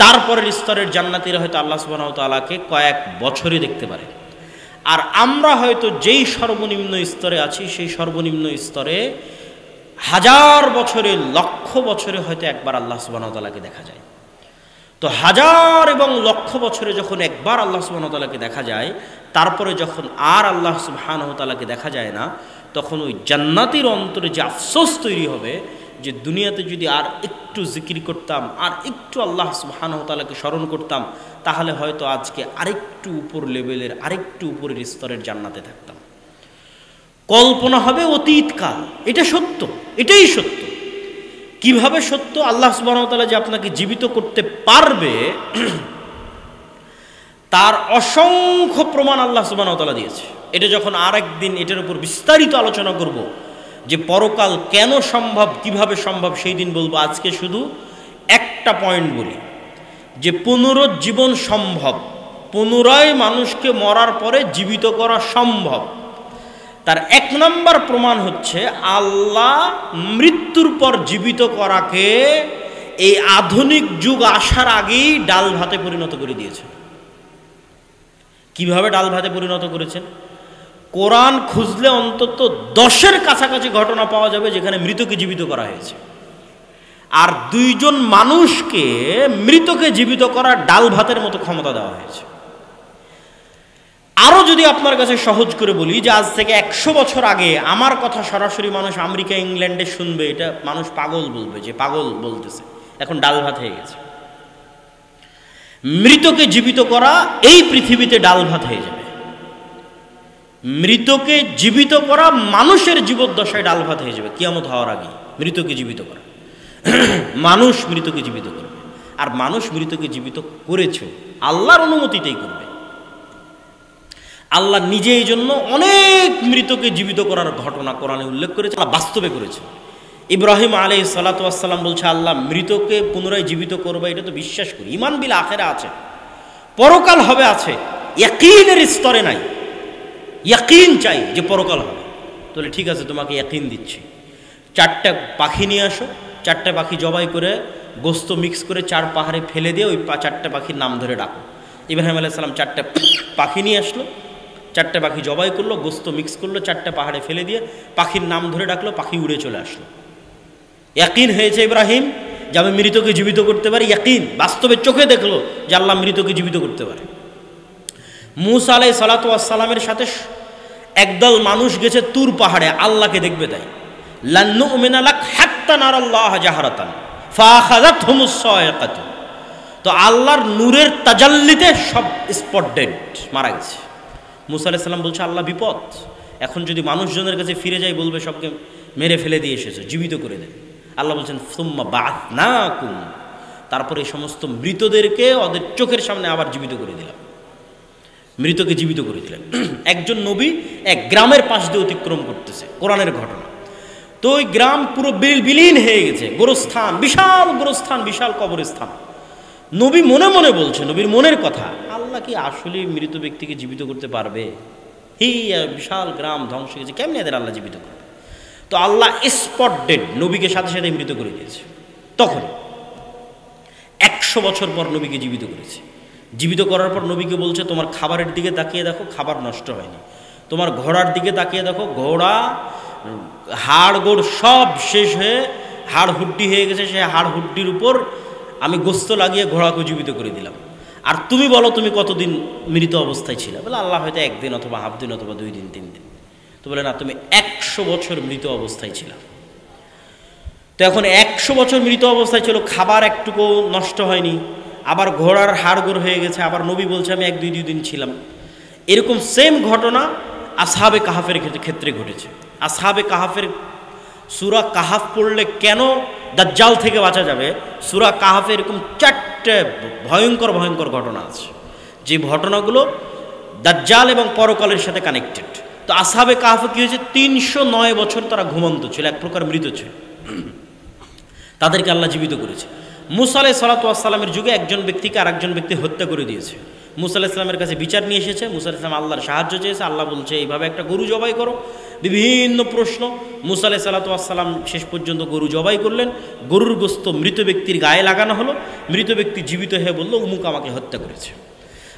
তারপরের স্তরের জান্নাতীরা হয়তো আল্লাহ সুবহানাহু ওয়া তাআলাকে কয়েক বছরে দেখতে পারে। আর আমরা হয়তো যেই সর্বনিম্ন স্তরে আছি, সেই সর্বনিম্ন স্তরে হাজার বছরে, লক্ষ বছরে হয়তো একবার আল্লাহ সুবহানাহু ওয়া তাআলাকে দেখা যায়। তো হাজার এবং লক্ষ বছরে যখন একবার আল্লাহ সুবহানাহু ওয়া তাআলাকে দেখা যায়, তারপরে যখন আর আল্লাহ সুবহানাহু ওয়া তাআলাকে দেখা যায় না, তখন ওই জান্নাতীর অন্তরে যে আফসোস তৈরি হবে যে দুনিয়াতে যদি আর একটু জিকির করতাম, আর একটু আল্লাহ সুবহানাহু ওয়া তাআলাকে স্মরণ করতাম, তাহলে হয়তো আজকে আরেকটু উপর লেভেলের, আরেকটু উপরের স্তরের জান্নাতে থাকতাম। কল্পনা হবে অতীতকাল। এটা সত্য, এটাই সত্য। কিভাবে সত্য? আল্লাহ সুবহানাহু ওয়া তাআলা যে আপনাকে জীবিত করতে পারবে তার অসংখ্য প্রমাণ আল্লাহ সুবহানাহু ওয়া তাআলা দিয়েছে। এটা যখন আরেকদিন এটার উপর বিস্তারিত আলোচনা করব যে পরকাল কেন সম্ভব, কিভাবে সম্ভব, সেই দিন বলবো। আজকে শুধু একটা পয়েন্ট বলি যে পুনরুজ্জীবন সম্ভব, পুনরায় মানুষকে মরার পরে জীবিত করা সম্ভব। তার এক নম্বর প্রমাণ হচ্ছে আল্লাহ মৃত্যুর পর জীবিত করাকে এই আধুনিক যুগ আসার আগেই ডাল ভাতে পরিণত করে দিয়েছে। কিভাবে ডাল ভাতে পরিণত করেছেন? কোরআন খুঁজলে অন্তত 10-এর কাছাকাছি ঘটনা পাওয়া যাবে যেখানে মৃতকে জীবিত করা হয়েছে, আর 2 জন মানুষকে মৃতকে জীবিত করার ডাল ভাতের মতো ক্ষমতা দেওয়া হয়েছে। আরও যদি আপনার কাছে সহজ করে বলি যে আজ থেকে 100 বছর আগে আমার কথা সরাসরি মানুষ আমেরিকা, ইংল্যান্ডে শুনবে, এটা মানুষ পাগল বলবে, যে পাগল বলতেছে। এখন ডাল ভাত হয়ে গেছে। মৃতকে জীবিত করা এই পৃথিবীতে ডাল ভাত হয়ে যাবে। মৃতকে জীবিত করা মানুষের জীবদ্দশায় ডাল ভাত হয়ে যাবে কিয়ামত হওয়ার আগে। মৃতকে জীবিত করা, মানুষ মৃতকে জীবিত করবে, আর মানুষ মৃতকে জীবিত করেছে আল্লাহর অনুমতিতেই করবে। আল্লাহ নিজে এই জন্য অনেক মৃতকে জীবিত করার ঘটনা কোরআনে উল্লেখ করেছে, আল্লাহ বাস্তবে করেছে। ইব্রাহিম আলাইহিস সালাতু ওয়াস সালাম বলছে, আল্লাহ মৃতকে পুনরায় জীবিত করবে, এটা তো বিশ্বাস করি, ঈমান বিল আখিরা আছে, পরকাল হবে আছে, ইয়াকিনের স্তরে নাই, ইয়াকিন চাই যে পরকাল হবে। তাহলে ঠিক আছে, তোমাকে ইয়াকিন দিচ্ছি, 4টা পাখি নিয়ে আসো, 4টা পাখি জবাই করে গোস্ত মিক্স করে 4 পাহাড়ে ফেলে দিয়ে ওই 4টা পাখির নাম ধরে ডাকো। ইব্রাহিম আলাইহিস সালাম 4টা পাখি নিয়ে আসলো, 4টা পাখি জবাই করলো, গোস্ত মিক্স করলো, 4টা পাহাড়ে ফেলে দিয়ে পাখির নাম ধরে ডাকলো, পাখি উড়ে চলে আসলো। ইয়াকিন হয়েছে ইব্রাহিম যে আমি মৃতকে জীবিত করতে পারি, ইয়াকিন বাস্তবে চোখে দেখলো যে আল্লাহ মৃতকে জীবিত করতে পারে। মূসা আলাইহিস সালাতু ওয়াস সালামের সাথে একদল মানুষ গেছে তুর পাহাড়ে, আল্লাহকে দেখবে তাই। লান নুমিনা লাক হাত্তা নারাল্লাহ জাহরাতান ফাআখাযাতহুমুস সায়কাতু। তো আল্লাহর নূরের তাজাল্লিতে সব স্পট ডেড, মারা গেছে। মূসা আলাইহিস সালাম বলছে, আল্লাহ বিপদ, এখন যদি মানুষজনের কাছে ফিরে যাই বলবে সবকে মেরে ফেলে দিয়ে এসেছে, জীবিত করে দেন। আল্লাহ বলছেন সুম্মা বা'আথনাকুম, তারপরে এই সমস্ত মৃতদেরকে ওদের চোখের সামনে আবার জীবিত করে দিলাম, মৃতকে জীবিত করে দিলেন। একজন নবী এক গ্রামের পাশ দিয়ে অতিক্রম করতেছে, কোরআনের ঘটনা। তো ওই গ্রাম পুরো বিলীন হয়ে গেছে, গোরস্থান, বিশাল গোরস্থান, বিশাল কবরস্থান। নবী মনে মনে বলছে, নবীর মনের কথা, আল্লাহ কি আসলে মৃত ব্যক্তিকে জীবিত করতে পারবে? বিশাল গ্রাম ধ্বংস হয়ে গেছে, কেমনি এদের আল্লাহ জীবিত করবে? তো আল্লাহ স্পট ডেড নবীকে সাথে সাথে মৃত করে দিয়েছে। তখন 100 বছর পর নবীকে জীবিত করেছে। জীবিত করার পর নবীকে বলছে, তোমার খাবারের দিকে তাকিয়ে দেখো, খাবার নষ্ট হয়নি। তোমার ঘোড়ার দিকে তাকিয়ে দেখো, ঘোড়া হাড় গোড় সব শেষ হয়ে হাড় হুড্ডি হয়ে গেছে, সে হাড় হুড্ডির উপর আমি গোস্ত লাগিয়ে ঘোড়াকে জীবিত করে দিলাম। আর তুমি বলো তুমি কতদিন মৃত অবস্থায় ছিলে? বলে আল্লাহ হয়তো 1 দিন অথবা হাফ দিন অথবা 2 দিন 3 দিন। তো বলে না, তুমি 100 বছর মৃত অবস্থায় ছিলাম। তো এখন 100 বছর মৃত অবস্থায় ছিল, খাবার একটুকু নষ্ট হয়নি, আবার ঘোড়ার হাড়গোড় হয়ে গেছে, আবার নবী বলছে আমি 1-2 দিন ছিলাম। এরকম সেম ঘটনা আসহাবে কাহাফের ক্ষেত্রে ঘটেছে। আসহাবে কাহাফের সূরা কাহাফ পড়লে কেন দাজ্জাল থেকে বাঁচা যাবে, সূরা কাহাফে এরকম 4টে ভয়ঙ্কর ভয়ঙ্কর ঘটনা আছে, যে ঘটনাগুলো দাজ্জাল এবং পরকালের সাথে কানেক্টেড। তো আসহাবে কাহাফে কি হয়েছে, 309 বছর তারা ঘুমন্ত ছিল, এক প্রকার মৃত ছিল, তাদেরকে আল্লাহ জীবিত করেছে। মূসা আলাইহিস সালাতু ওয়াস সালামের যুগে একজন ব্যক্তিকে আরেকজন ব্যক্তি হত্যা করে দিয়েছে। মূসা আলাইহিস সালামের কাছে বিচার নিয়ে এসেছে, মূসা আলাইহিস সালাম আল্লাহর সাহায্য চেয়েছে, আল্লাহ বলছে এইভাবে একটা গরু জবাই করো। বিভিন্ন প্রশ্ন, মূসা আলাইহিস সালাতু ওয়াস সালাম শেষ পর্যন্ত গরু জবাই করলেন, গরুর গোস্ত মৃত ব্যক্তির গায়ে লাগানো হলো, মৃত ব্যক্তি জীবিত হয়ে বলল উমুক আমাকে হত্যা করেছে।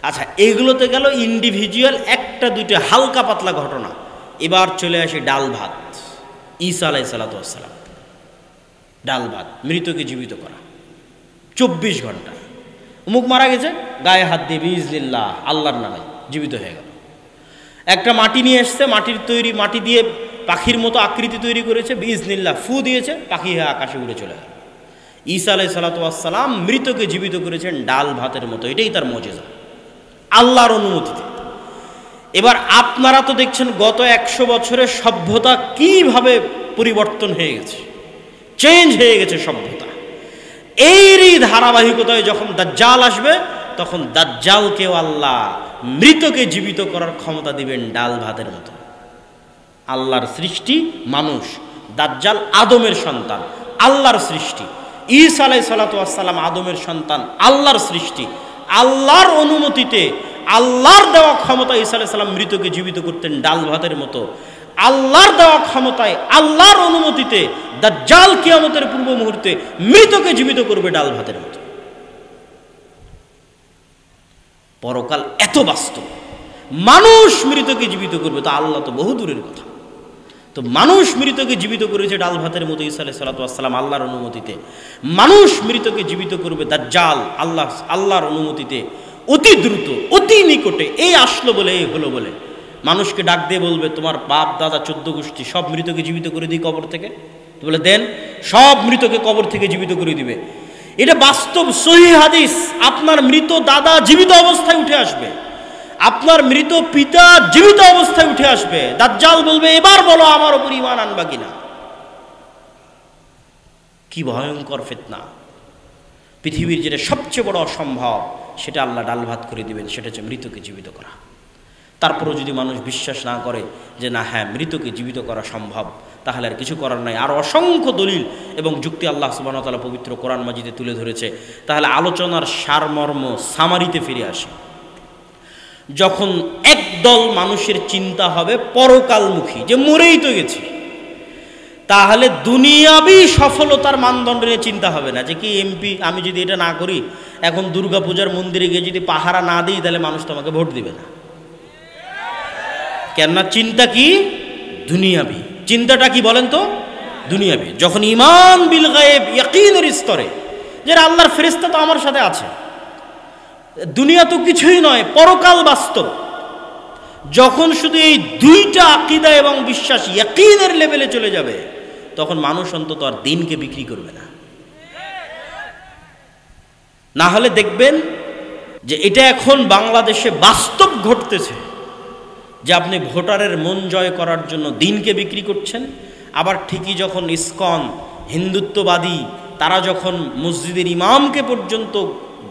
আচ্ছা, এগুলোতে গেল ইন্ডিভিজুয়াল 1-2 হালকা পাতলা ঘটনা। এবার চলে আসে ডাল ভাত। ঈসা আলাইহিস সালাতু ওয়াস সালাম, ডাল ভাত, মৃতকে জীবিত করা, 24 ঘন্টা। অমুক মারা গেছে, গায়ে হাত দিয়ে বিইজনিল্লাহ আল্লাহর নামে জীবিত হয়ে গেল। একটা মাটি নিয়ে এসছে, মাটির তৈরি, মাটি দিয়ে পাখির মতো আকৃতি তৈরি করেছে, বিইজনিল্লাহ ফু দিয়েছে, পাখি হয়ে আকাশে উড়ে চলে গেল। ঈসা আলাইহিস সালাতু ওয়াস সালাম মৃতকে জীবিত করেছেন ডাল ভাতের মতো, এটাই তার মুজিজা, আল্লাহর অনুমতিতে। এবার আপনারা তো দেখছেন গত 100 বছরের সভ্যতা কিভাবে পরিবর্তন হয়ে গেছে, চেঞ্জ হয়ে গেছে সভ্যতা। এরই ধারাবাহিকতায় যখন দাজ্জাল আসবে, তখন দাজ্জালকেও আল্লাহ মৃতকে জীবিত করার ক্ষমতা দিবেন ডাল ভাতের মতো। আল্লাহর সৃষ্টি মানুষ, দাজ্জাল আদমের সন্তান, আল্লাহর সৃষ্টি। ঈসা আলাইহিস সালাতু ওয়াস সালাম আদমের সন্তান, আল্লাহর সৃষ্টি। আল্লাহর অনুমতিতে, আল্লাহর দেওয়া ক্ষমতা ঈসা আলাইহিস সালাম মৃতকে জীবিত করতেন ডাল ভাতের মতো। আল্লাহর দেওয়া ক্ষমতায়, আল্লাহর অনুমতিতে দাজ্জাল কিয়ামতের পূর্ব মুহূর্তে মৃতকে জীবিত করবে ডাল ভাতের মতো। পরকাল এত বাস্তব, মানুষ মৃতকে জীবিত করবে, তো আল্লাহ তো বহু দূরের কথা। তো মানুষ মৃতকে জীবিত করেছে ডাল ভাতের মতো ঈসা আলাইহিস সালাতু ওয়াস সালাম আল্লাহর অনুমতিতে। মানুষ মৃতকে জীবিত করবে দাজ্জাল আল্লাহর অনুমতিতে, অতি দ্রুত, অতি নিকটে। এই আসলো বলে, এই হলো বলে মানুষকে ডাক দিয়ে বলবে তোমার বাপ দাদা 14 গোষ্ঠী সব মৃতকে জীবিত করে দিই কবর থেকে। তো বলে দেন, সব মৃতকে কবর থেকে জীবিত করে দিবে। এটা বাস্তব সহিহ হাদিস। আপনার মৃত দাদা জীবিত অবস্থায় উঠে আসবে, আপনার মৃত পিতা জীবিত অবস্থায় উঠে আসবে। দাজ্জাল বলবে এবার বলো আমার উপর ঈমান আনবা কিনা। কি ভয়ঙ্কর ফিতনা! পৃথিবীর যেটা সবচেয়ে বড় অসম্ভব, সেটা আল্লাহ ডাল ভাত করে দিবেন, সেটা হচ্ছে মৃতকে জীবিত করা। তারপরেও যদি মানুষ বিশ্বাস না করে যে না হ্যাঁ মৃতকে জীবিত করা সম্ভব, তাহলে আর কিছু করার নাই। আর অসংখ্য দলিল এবং যুক্তি আল্লাহ সুবহানাহু ওয়া তাআলা পবিত্র কোরআন মাজিদে তুলে ধরেছে। তাহলে আলোচনার সারমর্ম সামারিতে ফিরে আসে। যখন একদল মানুষের চিন্তা হবে পরকালমুখী, যে মরেই তো গেছি, তাহলে দুনিয়াবি সফলতার মানদণ্ড নিয়ে চিন্তা হবে না যে কি এমপি আমি যদি এটা না করি, এখন দুর্গাপূজার মন্দিরে গিয়ে যদি পাহারা না দিই, তাহলে মানুষ তো আমাকে ভোট দিবে না। কেননা চিন্তা কি দুনিয়াবি, চিন্তাটা কি বলেন তো দুনিয়াবি। যখন ঈমান বিল গায়ব ইয়াকিনের স্তরে, যে আল্লাহর ফেরেশতা তো আমার সাথে আছে, দুনিয়া তো কিছুই নয়, পরকাল বাস্তব, যখন শুধু এই দুইটা আকীদা এবং বিশ্বাস ইয়াকিনের লেভেলে চলে যাবে, তখন মানুষ অন্তত আর দিনকে বিক্রি করবে না। না হলে দেখবেন যে এটা এখন বাংলাদেশে বাস্তব ঘটতেছে, যে আপনি ভোটারের মন জয় করার জন্য দিনকে বিক্রি করছেন, আবার ঠিকই যখন ইসকন হিন্দুত্ববাদী তারা যখন মসজিদের ইমামকে পর্যন্ত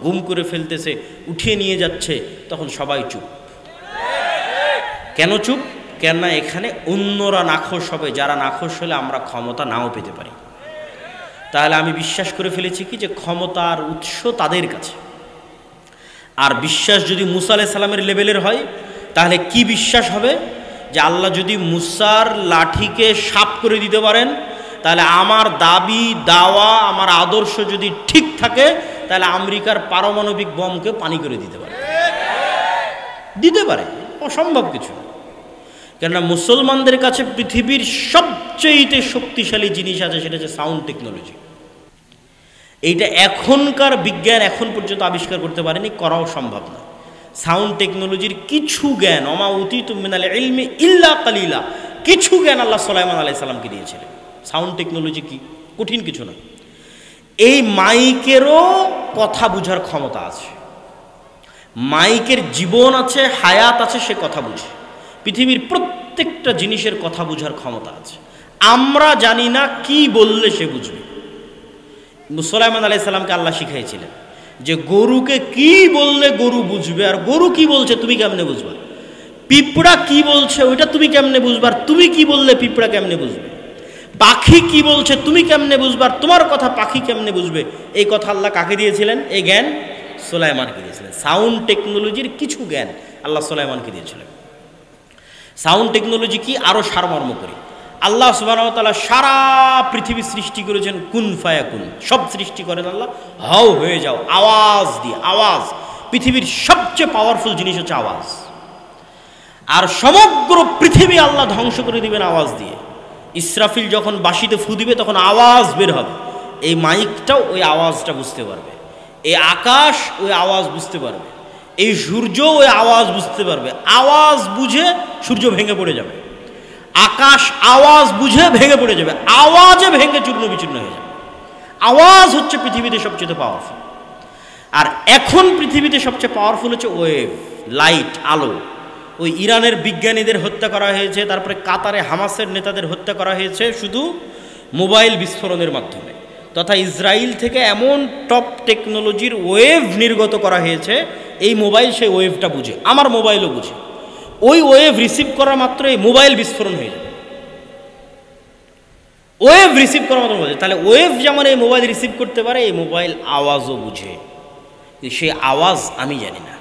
গুম করে ফেলতেছে, উঠিয়ে নিয়ে যাচ্ছে, তখন সবাই চুপ। কেন চুপ? কেননা এখানে অন্যরা নাখোশ হবে, যারা নাখোশ হলে আমরা ক্ষমতা নাও পেতে পারি। তাহলে আমি বিশ্বাস করে ফেলেছি কি যে ক্ষমতার উৎস তাদের কাছে। আর বিশ্বাস যদি মুসা আলাইহিস সালামের লেভেলের হয়, তাহলে কি বিশ্বাস হবে? যে আল্লাহ যদি মুসার লাঠিকে সাপ করে দিতে পারেন, তাহলে আমার দাবি দাওয়া আমার আদর্শ যদি ঠিক থাকে, তাহলে আমেরিকার পারমাণবিক বোমকে পানি করে দিতে পারে। অসম্ভব কিছু। কেননা মুসলমানদের কাছে পৃথিবীর সবচেয়ে শক্তিশালী জিনিস আছে, সেটা হচ্ছে সাউন্ড টেকনোলজি। এইটা এখনকার বিজ্ঞান এখন পর্যন্ত আবিষ্কার করতে পারেনি, করাও সম্ভব না। সাউন্ড টেকনোলজির কিছু জ্ঞান, ওমা উতীতু মিনাল ইলমি ইল্লা কালিলা, কিছু জ্ঞান আল্লাহ সুলাইমান আলাইহিস সালামকে দিয়েছিলেন। সাউন্ড টেকনোলজি কি কঠিন কিছু না। এই মাইকেরও কথা বুঝার ক্ষমতা আছে, মাইকের জীবন আছে, হায়াত আছে, সে কথা বুঝে। পৃথিবীর প্রত্যেকটা জিনিসের কথা বুঝার ক্ষমতা আছে। আমরা জানি না কি বললে সে বুঝবে। সুলাইমান আলাইহিস সালামকে আল্লাহ শিখাইছিলেন যে গরুকে কি বললে গরু বুঝবে, আর গরু কি বলছে তুমি কেমনে বুঝবা। পিঁপড়া কি বলছে ওইটা তুমি কেমনে বুঝবা, আর তুমি কি বললে পিঁপড়া কেমনে বুঝবে। পাখি কি বলছে তুমি কেমনে বুঝবা, আর তোমার কথা পাখি কেমনে বুঝবে। এই কথা আল্লাহ কাকে দিয়েছিলেন? এই জ্ঞান সুলাইমানকে দিয়েছিলেন। সাউন্ড টেকনোলজির কিছু জ্ঞান আল্লাহ সুলাইমানকে দিয়েছিলেন। সাউন্ড টেকনোলজি কি আরো সারমর্ম করি, আল্লাহ সুবহানাহু ওয়া তাআলা সারা পৃথিবী সৃষ্টি করেছেন কুন ফায়াকুন, সব সৃষ্টি করেন আল্লাহ, হাও হয়ে যাও, আওয়াজ দিয়ে। আওয়াজ পৃথিবীর সবচেয়ে পাওয়ারফুল জিনিস হচ্ছে আওয়াজ। আর সমগ্র পৃথিবী আল্লাহ ধ্বংস করে দিবেন আওয়াজ দিয়ে। ইসরাফিল যখন বাঁশিতে ফু দিবে তখন আওয়াজ বের হবে, এই মাইকটাও ওই আওয়াজটা বুঝতে পারবে, এই আকাশ ওই আওয়াজ বুঝতে পারবে, এই সূর্য ওই আওয়াজ বুঝতে পারবে। আওয়াজ বুঝে সূর্য ভেঙে পড়ে যাবে, আকাশ আওয়াজ বুঝে ভেঙে পড়ে যাবে, আওয়াজে ভেঙে চূর্ণ বিচূর্ণ হয়ে যাবে। আওয়াজ হচ্ছে পৃথিবীতে সবচেয়ে পাওয়ারফুল। আর এখন পৃথিবীতে সবচেয়ে পাওয়ারফুল হচ্ছে ওয়েভ, লাইট, আলো। ওই ইরানের বিজ্ঞানীদের হত্যা করা হয়েছে, তারপরে কাতারে হামাসের নেতাদের হত্যা করা হয়েছে শুধু মোবাইল বিস্ফোরণের মাধ্যমে, তথা ইসরায়েল থেকে এমন টপ টেকনোলজির ওয়েভ নির্গত করা হয়েছে, এই মোবাইল সেই ওয়েভটা বুঝে, আমার মোবাইলও বুঝে। ওই ওয়েভ রিসিভ করা মাত্র এই মোবাইল বিস্ফোরণ হয়ে যাবে, ওয়েভ রিসিভ করা মাত্র বুঝে। তাহলে ওয়েভ যেমন এই মোবাইল রিসিভ করতে পারে, এই মোবাইল আওয়াজও বুঝে, সে আওয়াজ আমি জানি না।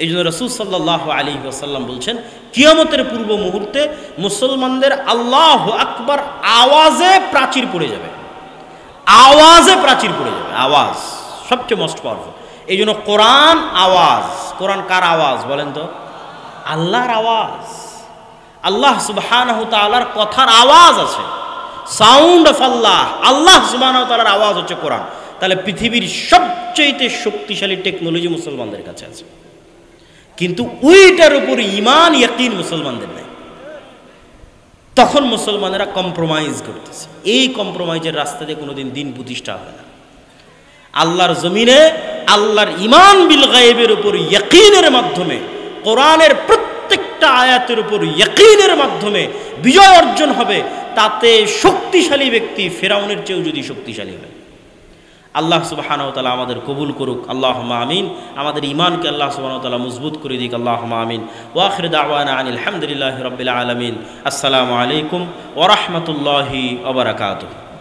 এই জন্য রাসূল সাল্লাল্লাহু আলাইহি ওয়াসাল্লাম বলছেন, কিয়ামতের পূর্ব মুহূর্তে মুসলমানদের আল্লাহু আকবার আওয়াজে প্রাচীর পড়ে যাবে, আওয়াজে প্রাচীর পড়ে যাবে। আওয়াজ সবচেয়ে মোস্ট পাওয়ারফুল। এই জন্য কোরআন আওয়াজ। কোরআন কার আওয়াজ বলেন তো? আল্লাহর আওয়াজ। আল্লাহ সুবহানাহু ওয়া তাআলার কথার আওয়াজ আছে, সাউন্ড অফ আল্লাহ। আল্লাহ সুবহানাহু ওয়া তাআলার আওয়াজ হচ্ছে কোরআন। তাহলে পৃথিবীর সবচেয়ে শক্তিশালী টেকনোলজি মুসলমানদের কাছে আছে, কিন্তু ওইটার উপর ঈমান ইয়াকিন মুসলমানদের নাই। তখন মুসলমানেরা কম্প্রোমাইজ করতেছে। এই কম্প্রোমাইজের রাস্তা দিয়ে কোনোদিন দিন প্রতিষ্ঠা হবে না। আল্লাহর জমিনে আল্লাহর ঈমান বিল গায়বের উপর ইয়াকিনের মাধ্যমে, কোরআনের প্রত্যেকটা আয়াতের উপর ইয়াকিনের মাধ্যমে বিজয় অর্জন হবে। তাতে শক্তিশালী ব্যক্তি ফেরাউনের চেয়েও যদি শক্তিশালী হয়। আল্লাহ সুবহানাহু ওয়া তাআলা আমাদের কবুল করুক, আল্লাহুম্মা আমিন। আমাদের ঈমানকে আল্লাহ সুবহানাহু ওয়া তাআলা মজবুত করে দিক, আল্লাহুম্মা আমিন। ওয়া আখিরু দাওয়ানা আনিল হামদুলিল্লাহি রাব্বিল আলামিন। আসসালামু আলাইকুম ওয়া রাহমাতুল্লাহি ওয়া বারাকাতুহু।